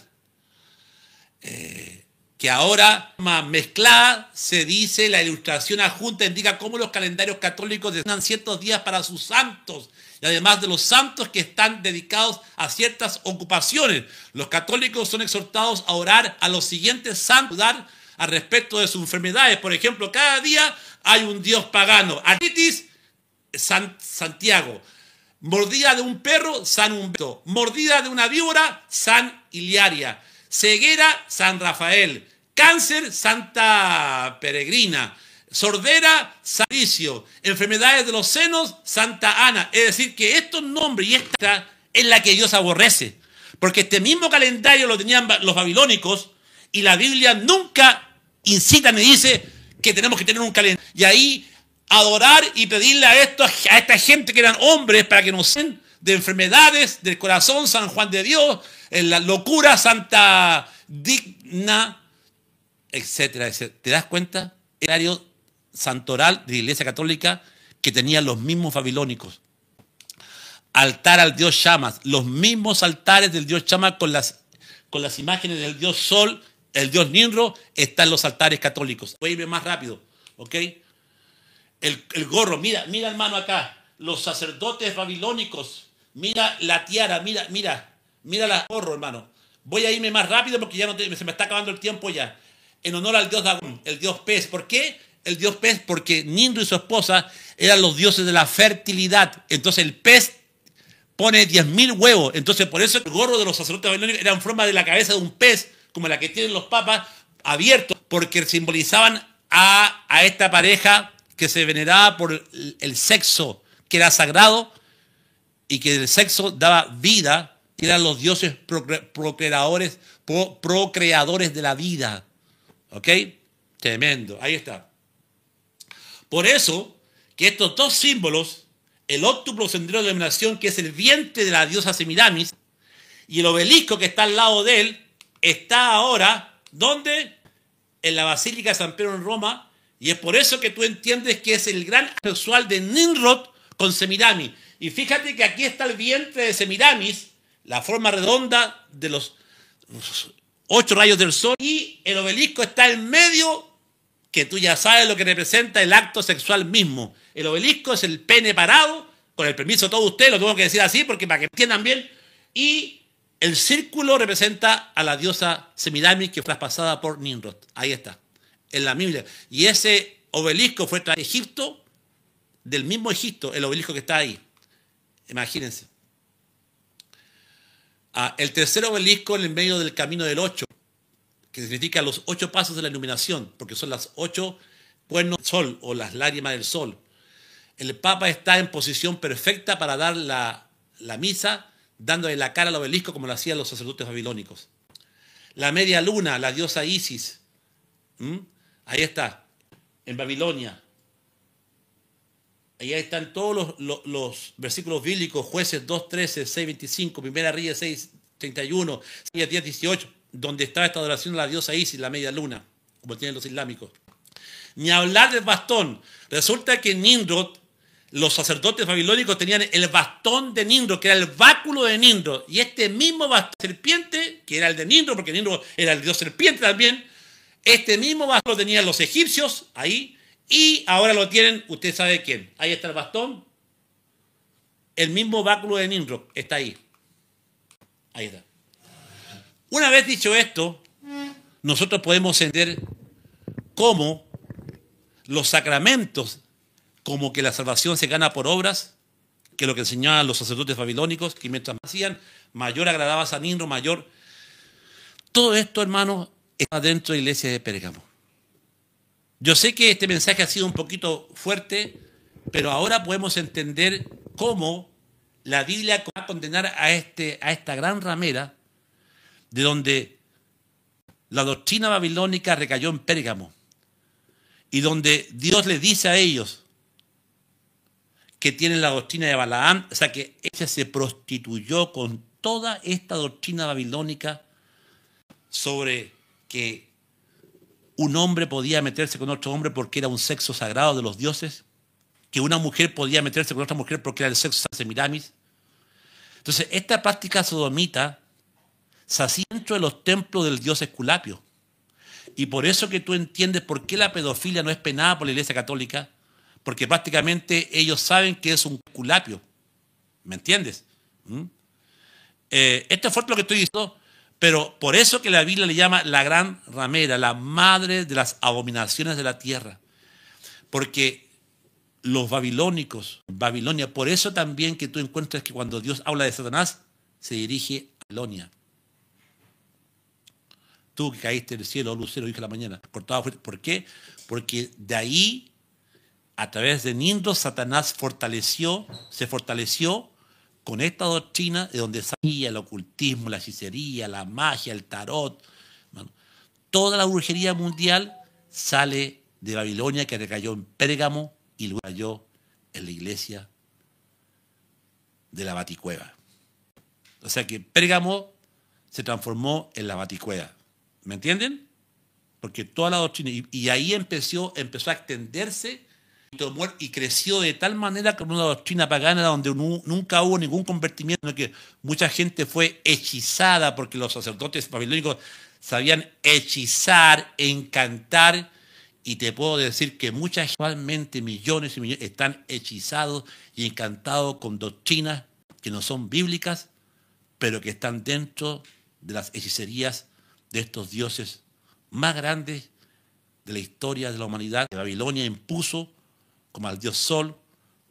A: Que ahora, más mezclada, se dice, la ilustración adjunta indica cómo los calendarios católicos designan ciertos días para sus santos, y además de los santos que están dedicados a ciertas ocupaciones. Los católicos son exhortados a orar a los siguientes santos, al respecto de sus enfermedades. Por ejemplo, cada día hay un dios pagano. Artritis, Santiago. Mordida de un perro, San Humberto. Mordida de una víbora, San Iliaria. Ceguera, San Rafael. Cáncer, Santa Peregrina. Sordera, San Patricio. Enfermedades de los senos, Santa Ana. Es decir, que estos nombres y esta es la que Dios aborrece. Porque este mismo calendario lo tenían los babilónicos y la Biblia nunca incita ni dice que tenemos que tener un calendario. Y ahí adorar y pedirle a esta gente que eran hombres para que nos den de enfermedades del corazón, San Juan de Dios, en la locura, Santa Digna, etcétera, etcétera. ¿Te das cuenta? El calendario santoral de la Iglesia Católica que tenían los mismos babilónicos. Altar al dios Shamas, los mismos altares del dios Shamas con las imágenes del dios Sol, el dios Nimrod, están los altares católicos. Voy a irme más rápido, ¿ok? El gorro, mira hermano acá, los sacerdotes babilónicos, mira la tiara, mira la gorro, hermano. Voy a irme más rápido porque ya se me está acabando el tiempo ya. En honor al dios Dagón, el dios pez. ¿Por qué el dios pez? Porque Nimrod y su esposa eran los dioses de la fertilidad. Entonces el pez pone 10.000 huevos. Entonces por eso el gorro de los sacerdotes babilónicos era en forma de la cabeza de un pez, como la que tienen los papas, abierto, porque simbolizaban a esta pareja que se veneraba por el sexo, que era sagrado, y que el sexo daba vida, que eran los dioses procreadores de la vida. ¿Ok? Tremendo, ahí está. Por eso, que estos dos símbolos, el óctuplo sendero de iluminación, que es el vientre de la diosa Semiramis, y el obelisco que está al lado de él, está ahora, ¿dónde? En la Basílica de San Pedro en Roma, y es por eso que tú entiendes que es el gran sexual de Nimrod con Semiramis. Y fíjate que aquí está el vientre de Semiramis, la forma redonda de los 8 rayos del sol, y el obelisco está en medio, que tú ya sabes lo que representa el acto sexual mismo. El obelisco es el pene parado, con el permiso de todos ustedes, lo tengo que decir así porque para que entiendan bien, y el círculo representa a la diosa Semiramis que fue traspasada por Nimrod. Ahí está, en la Biblia. Y ese obelisco fue traído de Egipto, del mismo Egipto, el obelisco que está ahí. Imagínense. El tercer obelisco en el medio del camino del 8, que significa los 8 pasos de la iluminación, porque son las 8 cuernos del sol o las lágrimas del sol. El Papa está en posición perfecta para dar la misa, dándole la cara al obelisco como lo hacían los sacerdotes babilónicos. La media luna, la diosa Isis, ahí está, en Babilonia. Ahí están todos los versículos bíblicos, Jueces 2:13, 6:25, Primera Reyes 6:31, 10:18, donde está esta adoración a la diosa Isis, la media luna, como tienen los islámicos. Ni hablar del bastón. Resulta que Nimrod, los sacerdotes babilónicos tenían el bastón de Nimrod, que era el báculo de Nimrod. Y este mismo bastón serpiente, que era el de Nimrod, porque Nimrod era el dios serpiente también, este mismo bastón lo tenían los egipcios ahí, y ahora lo tienen, usted sabe quién. Ahí está el bastón, el mismo báculo de Nimrod está ahí. Ahí está. Una vez dicho esto, nosotros podemos entender cómo los sacramentos, como que la salvación se gana por obras, que lo que enseñaban los sacerdotes babilónicos, que mientras más hacían, mayor agradaba a Nimrod, mayor. Todo esto, hermanos, está dentro de la iglesia de Pérgamo. Yo sé que este mensaje ha sido un poquito fuerte, pero ahora podemos entender cómo la Biblia va a condenar a esta gran ramera, de donde la doctrina babilónica recayó en Pérgamo, y donde Dios les dice a ellos que tienen la doctrina de Balaam, o sea que ella se prostituyó con toda esta doctrina babilónica sobre que un hombre podía meterse con otro hombre porque era un sexo sagrado de los dioses. que una mujer podía meterse con otra mujer porque era el sexo de Semiramis. Entonces, esta práctica sodomita se hacía dentro de los templos del dios Esculapio. Y por eso que tú entiendes por qué la pedofilia no es penada por la Iglesia Católica, porque prácticamente ellos saben que es un Esculapio. ¿Me entiendes? Esto es fuerte lo que estoy diciendo, pero por eso que la Biblia le llama la gran ramera, la madre de las abominaciones de la tierra. Porque los babilónicos, Babilonia, por eso también que tú encuentras que cuando Dios habla de Satanás, se dirige a Babilonia. Tú que caíste del cielo, lucero, hijo de la mañana, cortado fuerte. ¿Por qué? Porque de ahí, a través de Nimrod, Satanás se fortaleció con esta doctrina de donde salía el ocultismo, la hechicería, la magia, el tarot. Bueno, toda la brujería mundial sale de Babilonia, que recayó en Pérgamo y luego cayó en la iglesia de la Baticueva. O sea que Pérgamo se transformó en la Baticueva. ¿Me entienden? Porque toda la doctrina, y ahí empezó a extenderse y creció de tal manera como una doctrina pagana donde nunca hubo ningún convertimiento, sino que mucha gente fue hechizada porque los sacerdotes babilónicos sabían hechizar, encantar, y te puedo decir que actualmente millones y millones están hechizados y encantados con doctrinas que no son bíblicas, pero que están dentro de las hechicerías de estos dioses más grandes de la historia de la humanidad. Que Babilonia impuso como al dios Sol,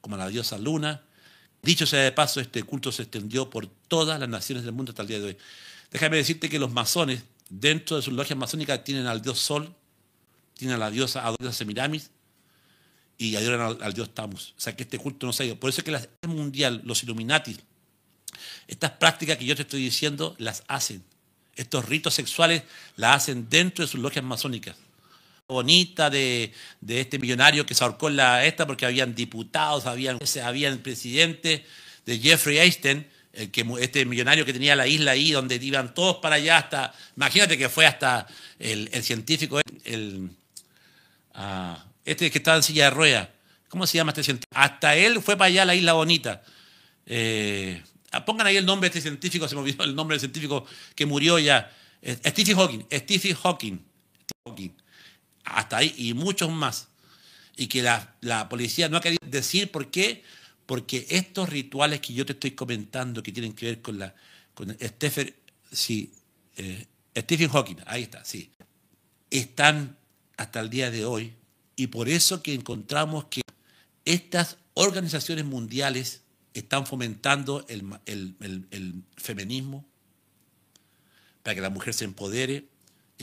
A: como a la diosa Luna. Dicho sea de paso, este culto se extendió por todas las naciones del mundo hasta el día de hoy. Déjame decirte que los masones, dentro de sus logias masónicas, tienen al dios Sol, tienen a la diosa Semiramis y adoran al dios Tammuz. O sea que este culto no se ha ido. Por eso es que la mundial, los Illuminati, estas prácticas que yo te estoy diciendo, las hacen. Estos ritos sexuales las hacen dentro de sus logias masónicas. Bonita de este millonario que se ahorcó en porque habían diputados, habían presidentes de Jeffrey Epstein, este millonario que tenía la isla ahí donde iban todos para allá hasta, imagínate que fue hasta el científico, este que estaba en silla de ruedas. ¿Cómo se llama este científico? Hasta él fue para allá a la isla bonita. Pongan ahí el nombre de este científico, se me olvidó el nombre del científico que murió ya. Stephen Hawking. Hasta ahí y muchos más. Y que la policía no ha querido decir por qué. Porque estos rituales que yo te estoy comentando que tienen que ver con Stephen Hawking, ahí está, sí, están hasta el día de hoy. Y por eso que encontramos que estas organizaciones mundiales están fomentando el feminismo para que la mujer se empodere.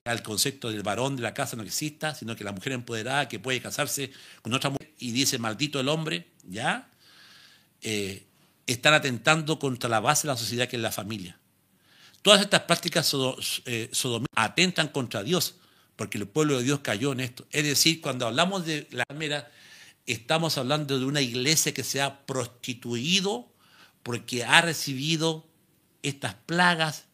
A: El concepto del varón de la casa no exista, sino que la mujer empoderada que puede casarse con otra mujer y dice maldito el hombre, ¿ya? Están atentando contra la base de la sociedad que es la familia. Todas estas prácticas sodomitas atentan contra Dios, porque el pueblo de Dios cayó en esto. Es decir, cuando hablamos de la ramera, estamos hablando de una iglesia que se ha prostituido porque ha recibido estas plagas,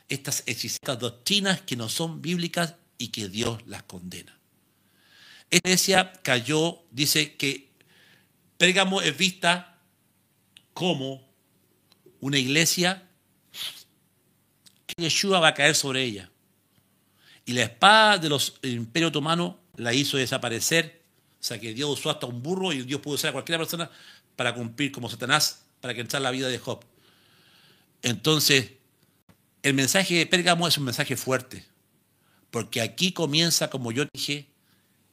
A: estas hechizas, doctrinas que no son bíblicas y que Dios las condena. Esta iglesia cayó, dice que Pérgamo es vista como una iglesia que Yeshua va a caer sobre ella. Y la espada del Imperio Otomano la hizo desaparecer. O sea que Dios usó hasta un burro y Dios pudo usar a cualquier persona para cumplir como Satanás, para que entrara la vida de Job. Entonces, el mensaje de Pérgamo es un mensaje fuerte. Porque aquí comienza, como yo dije,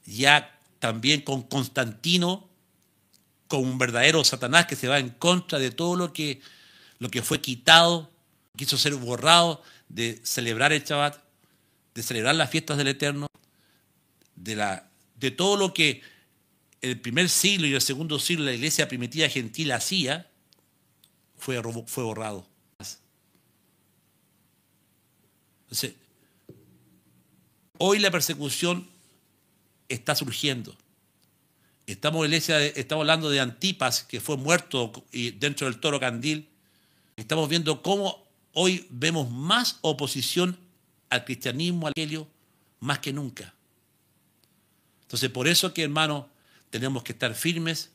A: ya también con Constantino, con un verdadero Satanás que se va en contra de todo lo que fue quitado, quiso ser borrado de celebrar el Shabbat, de celebrar las fiestas del Eterno, de todo lo que el primer siglo y el segundo siglo la iglesia primitiva gentil hacía, fue borrado. Entonces, hoy la persecución está surgiendo. Estamos hablando de Antipas, que fue muerto dentro del toro candil. Estamos viendo cómo hoy vemos más oposición al cristianismo, al evangelio, más que nunca. Entonces, por eso que, hermano, tenemos que estar firmes,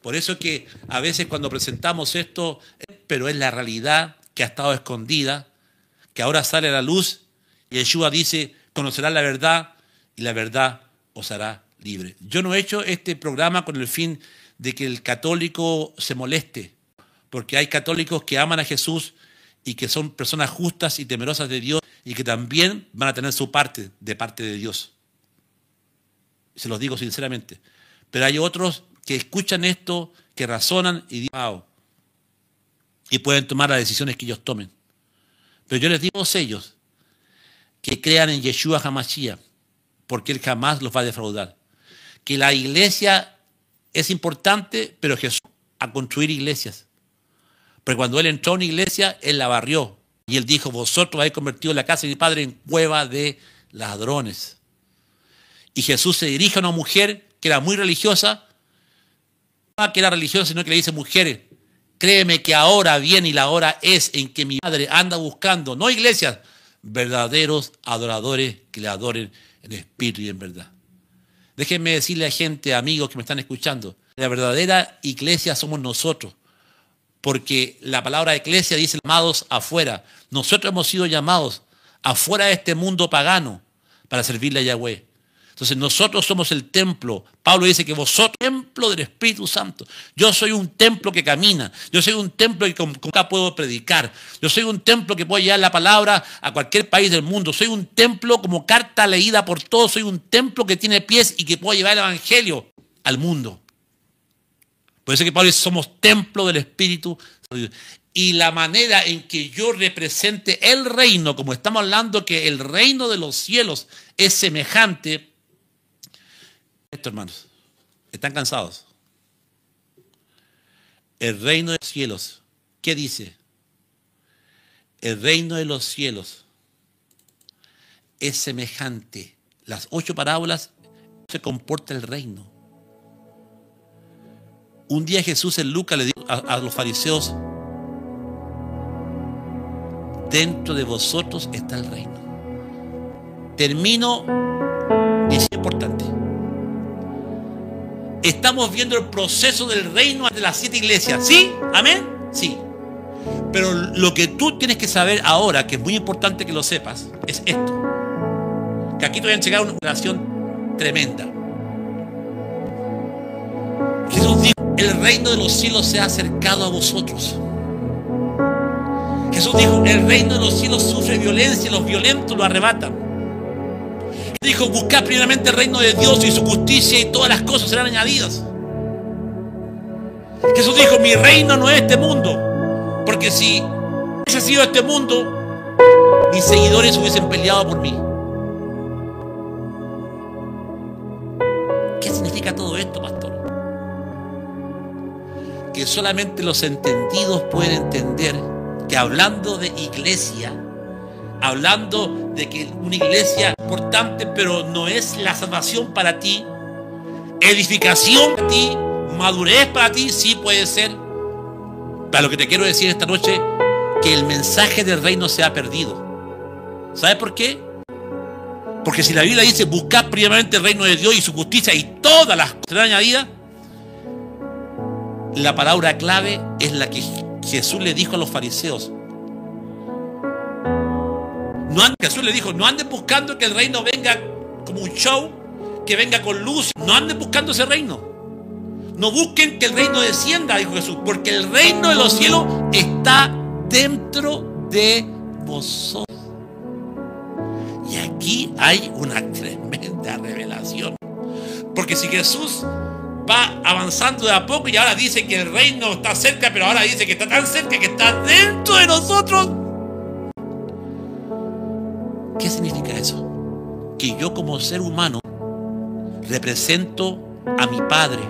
A: Por eso que a veces cuando presentamos esto, pero es la realidad que ha estado escondida, que ahora sale a la luz, y Yeshua dice, conocerán la verdad y la verdad os hará libre. Yo no he hecho este programa con el fin de que el católico se moleste, porque hay católicos que aman a Jesús y que son personas justas y temerosas de Dios y que también van a tener su parte de Dios. Se los digo sinceramente. Pero hay otros que escuchan esto, que razonan y dicen, wow, y pueden tomar las decisiones que ellos tomen. Pero yo les digo a ellos que crean en Yeshua HaMashiach, porque Él jamás los va a defraudar. Que la iglesia es importante, pero Jesús a construir iglesias. Pero cuando Él entró a una iglesia, Él la barrió. Y Él dijo, vosotros habéis convertido la casa de mi padre en cueva de ladrones. Y Jesús se dirige a una mujer que era muy religiosa, no que era religiosa, sino que le dice, mujeres, créeme que ahora viene y la hora es en que mi Padre anda buscando, no iglesias, verdaderos adoradores que le adoren en espíritu y en verdad. Déjenme decirle a gente, amigos que me están escuchando, la verdadera iglesia somos nosotros, porque la palabra iglesia dice llamados afuera. Nosotros hemos sido llamados afuera de este mundo pagano para servirle a Yahweh. Entonces nosotros somos el templo. Pablo dice que vosotros templo del Espíritu Santo. Yo soy un templo que camina. Yo soy un templo que con acá puedo predicar. Yo soy un templo que puedo llevar la palabra a cualquier país del mundo. Soy un templo como carta leída por todos. Soy un templo que tiene pies y que puedo llevar el evangelio al mundo. Por eso que Pablo dice, somos templo del Espíritu. Y la manera en que yo represente el reino, como estamos hablando que el reino de los cielos es semejante. Esto, hermanos, ¿están cansados? El reino de los cielos, ¿qué dice? El reino de los cielos es semejante. Las 8 parábolas se comporta el reino. Un día Jesús en Lucas le dijo a los fariseos, dentro de vosotros está el reino. Termino, y es importante. Estamos viendo el proceso del reino de las 7 iglesias. ¿Sí? ¿Amén? Sí. Pero lo que tú tienes que saber ahora, que es muy importante que lo sepas, es esto. Que aquí te voy a entregar una oración tremenda. Jesús dijo, el reino de los cielos se ha acercado a vosotros. Jesús dijo, el reino de los cielos sufre violencia y los violentos lo arrebatan. Dijo, buscad primeramente el reino de Dios y su justicia y todas las cosas serán añadidas. Jesús dijo, mi reino no es este mundo, porque si hubiese sido este mundo, mis seguidores hubiesen peleado por mí. ¿Qué significa todo esto, pastor? Que solamente los entendidos pueden entender que hablando de iglesia, hablando de que una iglesia es importante, pero no es la salvación para ti, edificación para ti, madurez para ti, sí puede ser. Para lo que te quiero decir esta noche, que el mensaje del reino se ha perdido. ¿Sabes por qué? Porque si la Biblia dice, buscad primeramente el reino de Dios y su justicia y todas las cosas serán añadidas, la palabra clave es la que Jesús le dijo a los fariseos. Jesús le dijo, no anden buscando que el reino venga como un show, que venga con luz. No anden buscando ese reino. No busquen que el reino descienda, dijo Jesús, porque el reino de los cielos está dentro de vosotros. Y aquí hay una tremenda revelación. Porque si Jesús va avanzando de a poco y ahora dice que el reino está cerca, pero ahora dice que está tan cerca que está dentro de nosotros. ¿Qué significa eso? Que yo como ser humano represento a mi Padre.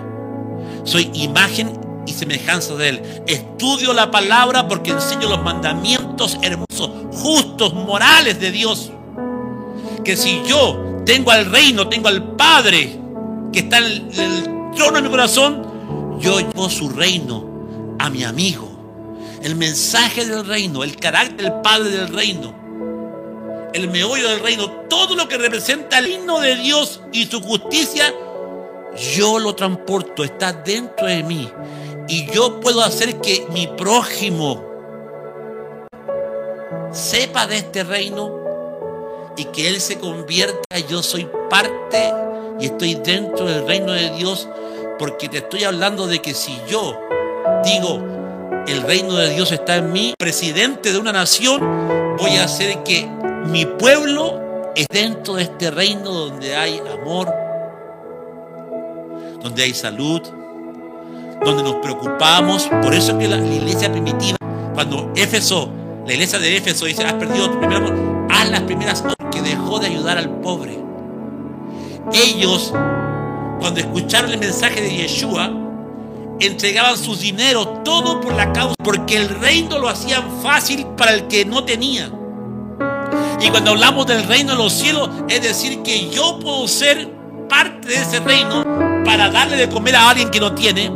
A: Soy imagen y semejanza de Él. Estudio la palabra porque enseño los mandamientos hermosos, justos, morales de Dios. Que si yo tengo al reino, tengo al Padre que está en el trono de mi corazón, yo llevo su reino a mi amigo. El mensaje del reino, el carácter del Padre del reino, el meollo del reino, todo lo que representa el reino de Dios y su justicia, yo lo transporto, está dentro de mí. Y yo puedo hacer que mi prójimo sepa de este reino y que él se convierta. Yo soy parte y estoy dentro del reino de Dios, porque te estoy hablando de que si yo digo el reino de Dios está en mí, presidente de una nación, voy a hacer que mi pueblo esté dentro de este reino donde hay amor, donde hay salud, donde nos preocupamos. Por eso es que la iglesia primitiva, cuando la iglesia de Éfeso dice, has perdido tu primer amor, haz las primeras obras, que dejó de ayudar al pobre. Ellos, cuando escucharon el mensaje de Yeshua, entregaban sus dineros, todo por la causa, porque el reino lo hacían fácil para el que no tenía. Y cuando hablamos del reino de los cielos, es decir, que yo puedo ser parte de ese reino para darle de comer a alguien que no tiene,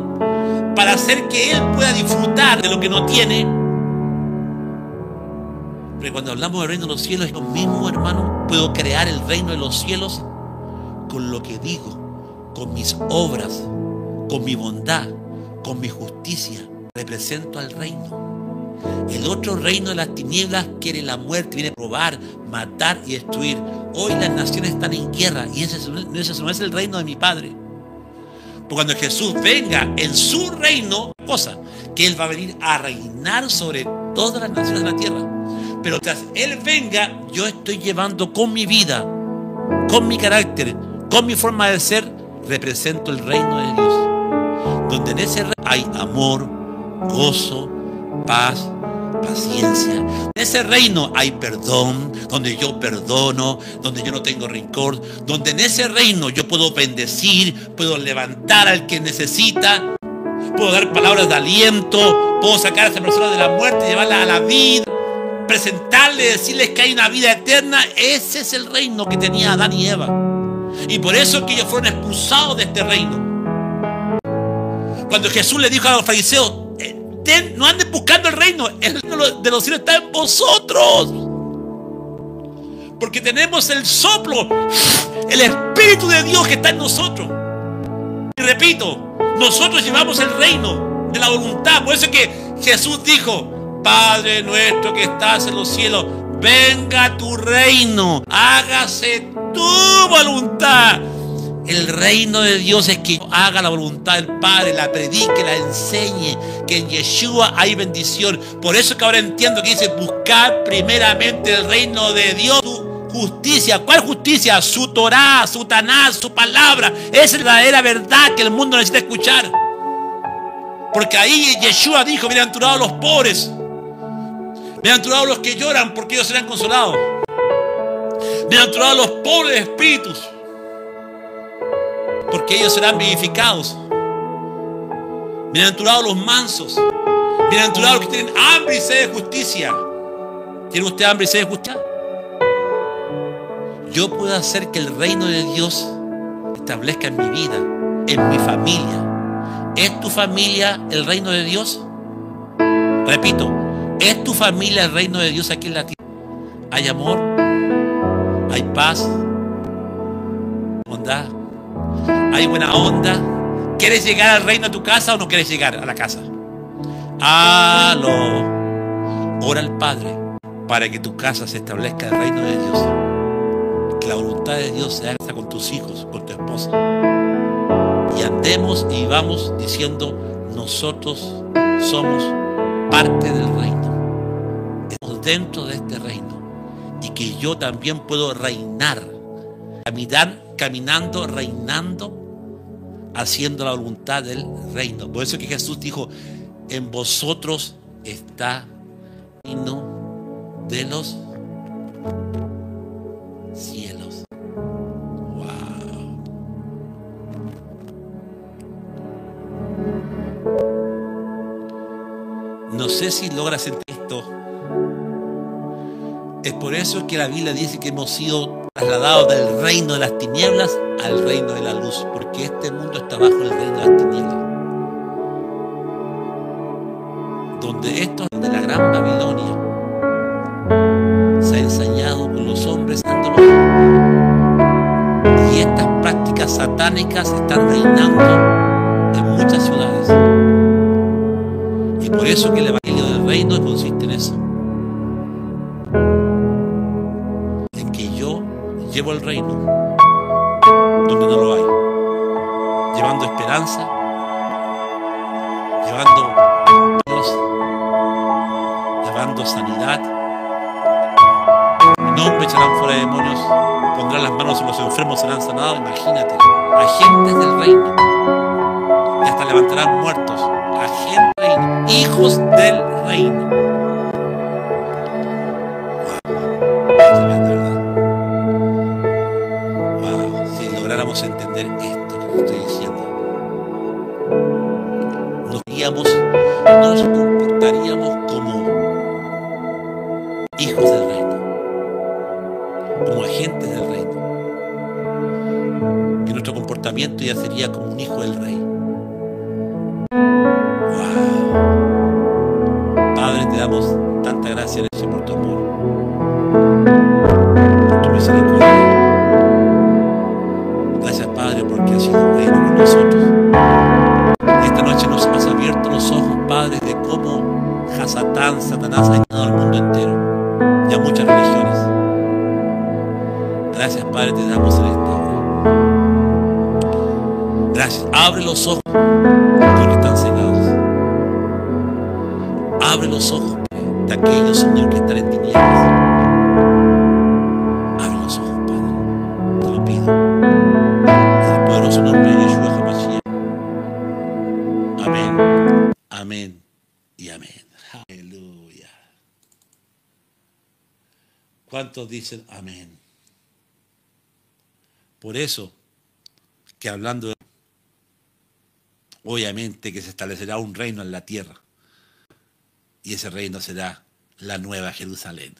A: para hacer que él pueda disfrutar de lo que no tiene. Pero cuando hablamos del reino de los cielos, es lo mismo, hermano. Puedo crear el reino de los cielos con lo que digo, con mis obras, con mi bondad, con mi justicia. Represento al reino. El otro reino de las tinieblas quiere la muerte, viene a robar, matar y destruir. Hoy las naciones están en guerra y ese no es el reino de mi Padre. Porque cuando Jesús venga en su reino, cosa que Él va a venir a reinar sobre todas las naciones de la tierra. Pero tras Él venga, yo estoy llevando con mi vida, con mi carácter, con mi forma de ser, represento el reino de Dios. Donde en ese reino hay amor, gozo, paz, paciencia. En ese reino hay perdón, donde yo perdono, donde yo no tengo rencor, donde en ese reino yo puedo bendecir, puedo levantar al que necesita, puedo dar palabras de aliento, puedo sacar a esa persona de la muerte y llevarla a la vida, presentarle, decirles que hay una vida eterna. Ese es el reino que tenía Adán y Eva. Y por eso es que ellos fueron expulsados de este reino. Cuando Jesús le dijo a los fariseos, no anden buscando el reino de los cielos está en vosotros, porque tenemos el soplo, el Espíritu de Dios que está en nosotros. Y repito, nosotros llevamos el reino de la voluntad. Por eso es que Jesús dijo, Padre nuestro que estás en los cielos, venga tu reino, hágase tu voluntad. El reino de Dios es que haga la voluntad del Padre, la predique, la enseñe, que en Yeshua hay bendición. Por eso que ahora entiendo que dice, buscar primeramente el reino de Dios, su justicia. ¿Cuál justicia? Su Torah, su Tanás, su palabra. Esa es la verdadera verdad que el mundo necesita escuchar. Porque ahí Yeshua dijo, bienaventurados los pobres, bienaventurados los que lloran, porque ellos serán consolados. Bienaventurados los pobres de espíritus, porque ellos serán vivificados. Bienaventurados los mansos, bienaventurados los que tienen hambre y sed de justicia. ¿Tiene usted hambre y sed de justicia? Yo puedo hacer que el reino de Dios se establezca en mi vida, en mi familia. ¿Es tu familia el reino de Dios? Repito, ¿es tu familia el reino de Dios aquí en la tierra? ¿Hay amor? ¿Hay paz? ¿Bondad? ¿Hay buena onda? ¿Quieres llegar al reino de tu casa o no quieres llegar a la casa? Ora al Padre para que tu casa se establezca el reino de Dios. Que la voluntad de Dios se haga con tus hijos, con tu esposa. Y andemos y vamos diciendo, nosotros somos parte del reino. Estamos dentro de este reino. Y que yo también puedo reinar. Caminando, reinando, haciendo la voluntad del reino. Por eso que Jesús dijo, en vosotros está el reino de los cielos. Wow. No sé si logras sentir esto. Es por eso que la Biblia dice que hemos sido trasladados del reino de las tinieblas al reino de la luz, porque este mundo está bajo el reino de las tinieblas, donde esto de la gran Babilonia se ha ensañado con los hombres y estas prácticas prácticas satánicas están reinando en muchas ciudades. Y por eso que el Evangelio del Reino consiste en eso. En que yo llevo el reino donde no lo hay. Llevando esperanza, llevando Dios, llevando sanidad. Mi nombre echarán fuera demonios, pondrán las manos en los enfermos, serán sanados. Imagínate, agentes del reino, y hasta levantarán muertos, agentes del reino, hijos del reino. Wow, es tremendo, ¿verdad? Wow, si lográramos entender esto que estoy diciendo, nos comportaríamos como hijos del reino, como agentes del reino, que nuestro comportamiento ya sería como un hijo del rey. Wow. Padre, te damos tanta gracia, Señor, por tu amor, por tu misericordia. Gracias, Padre, porque has sido bueno con nosotros. Y esta noche nos has abierto los ojos, Padre, de cómo Hasatán, Satanás, ha llenado al mundo entero y a muchas religiones. Gracias, Padre, te damos en esta hora. Gracias. Abre los ojos de los que están cegados. Abre los ojos de aquellos, Señor, que están en tinieblas. Abre los ojos, Padre. Te lo pido. En el poderoso nombre de Yeshua HaMashiach. Amén. Amén y amén. Aleluya. ¿Cuántos dicen amén? Por eso que hablando de, obviamente que se establecerá un reino en la tierra, y ese reino será la nueva Jerusalén.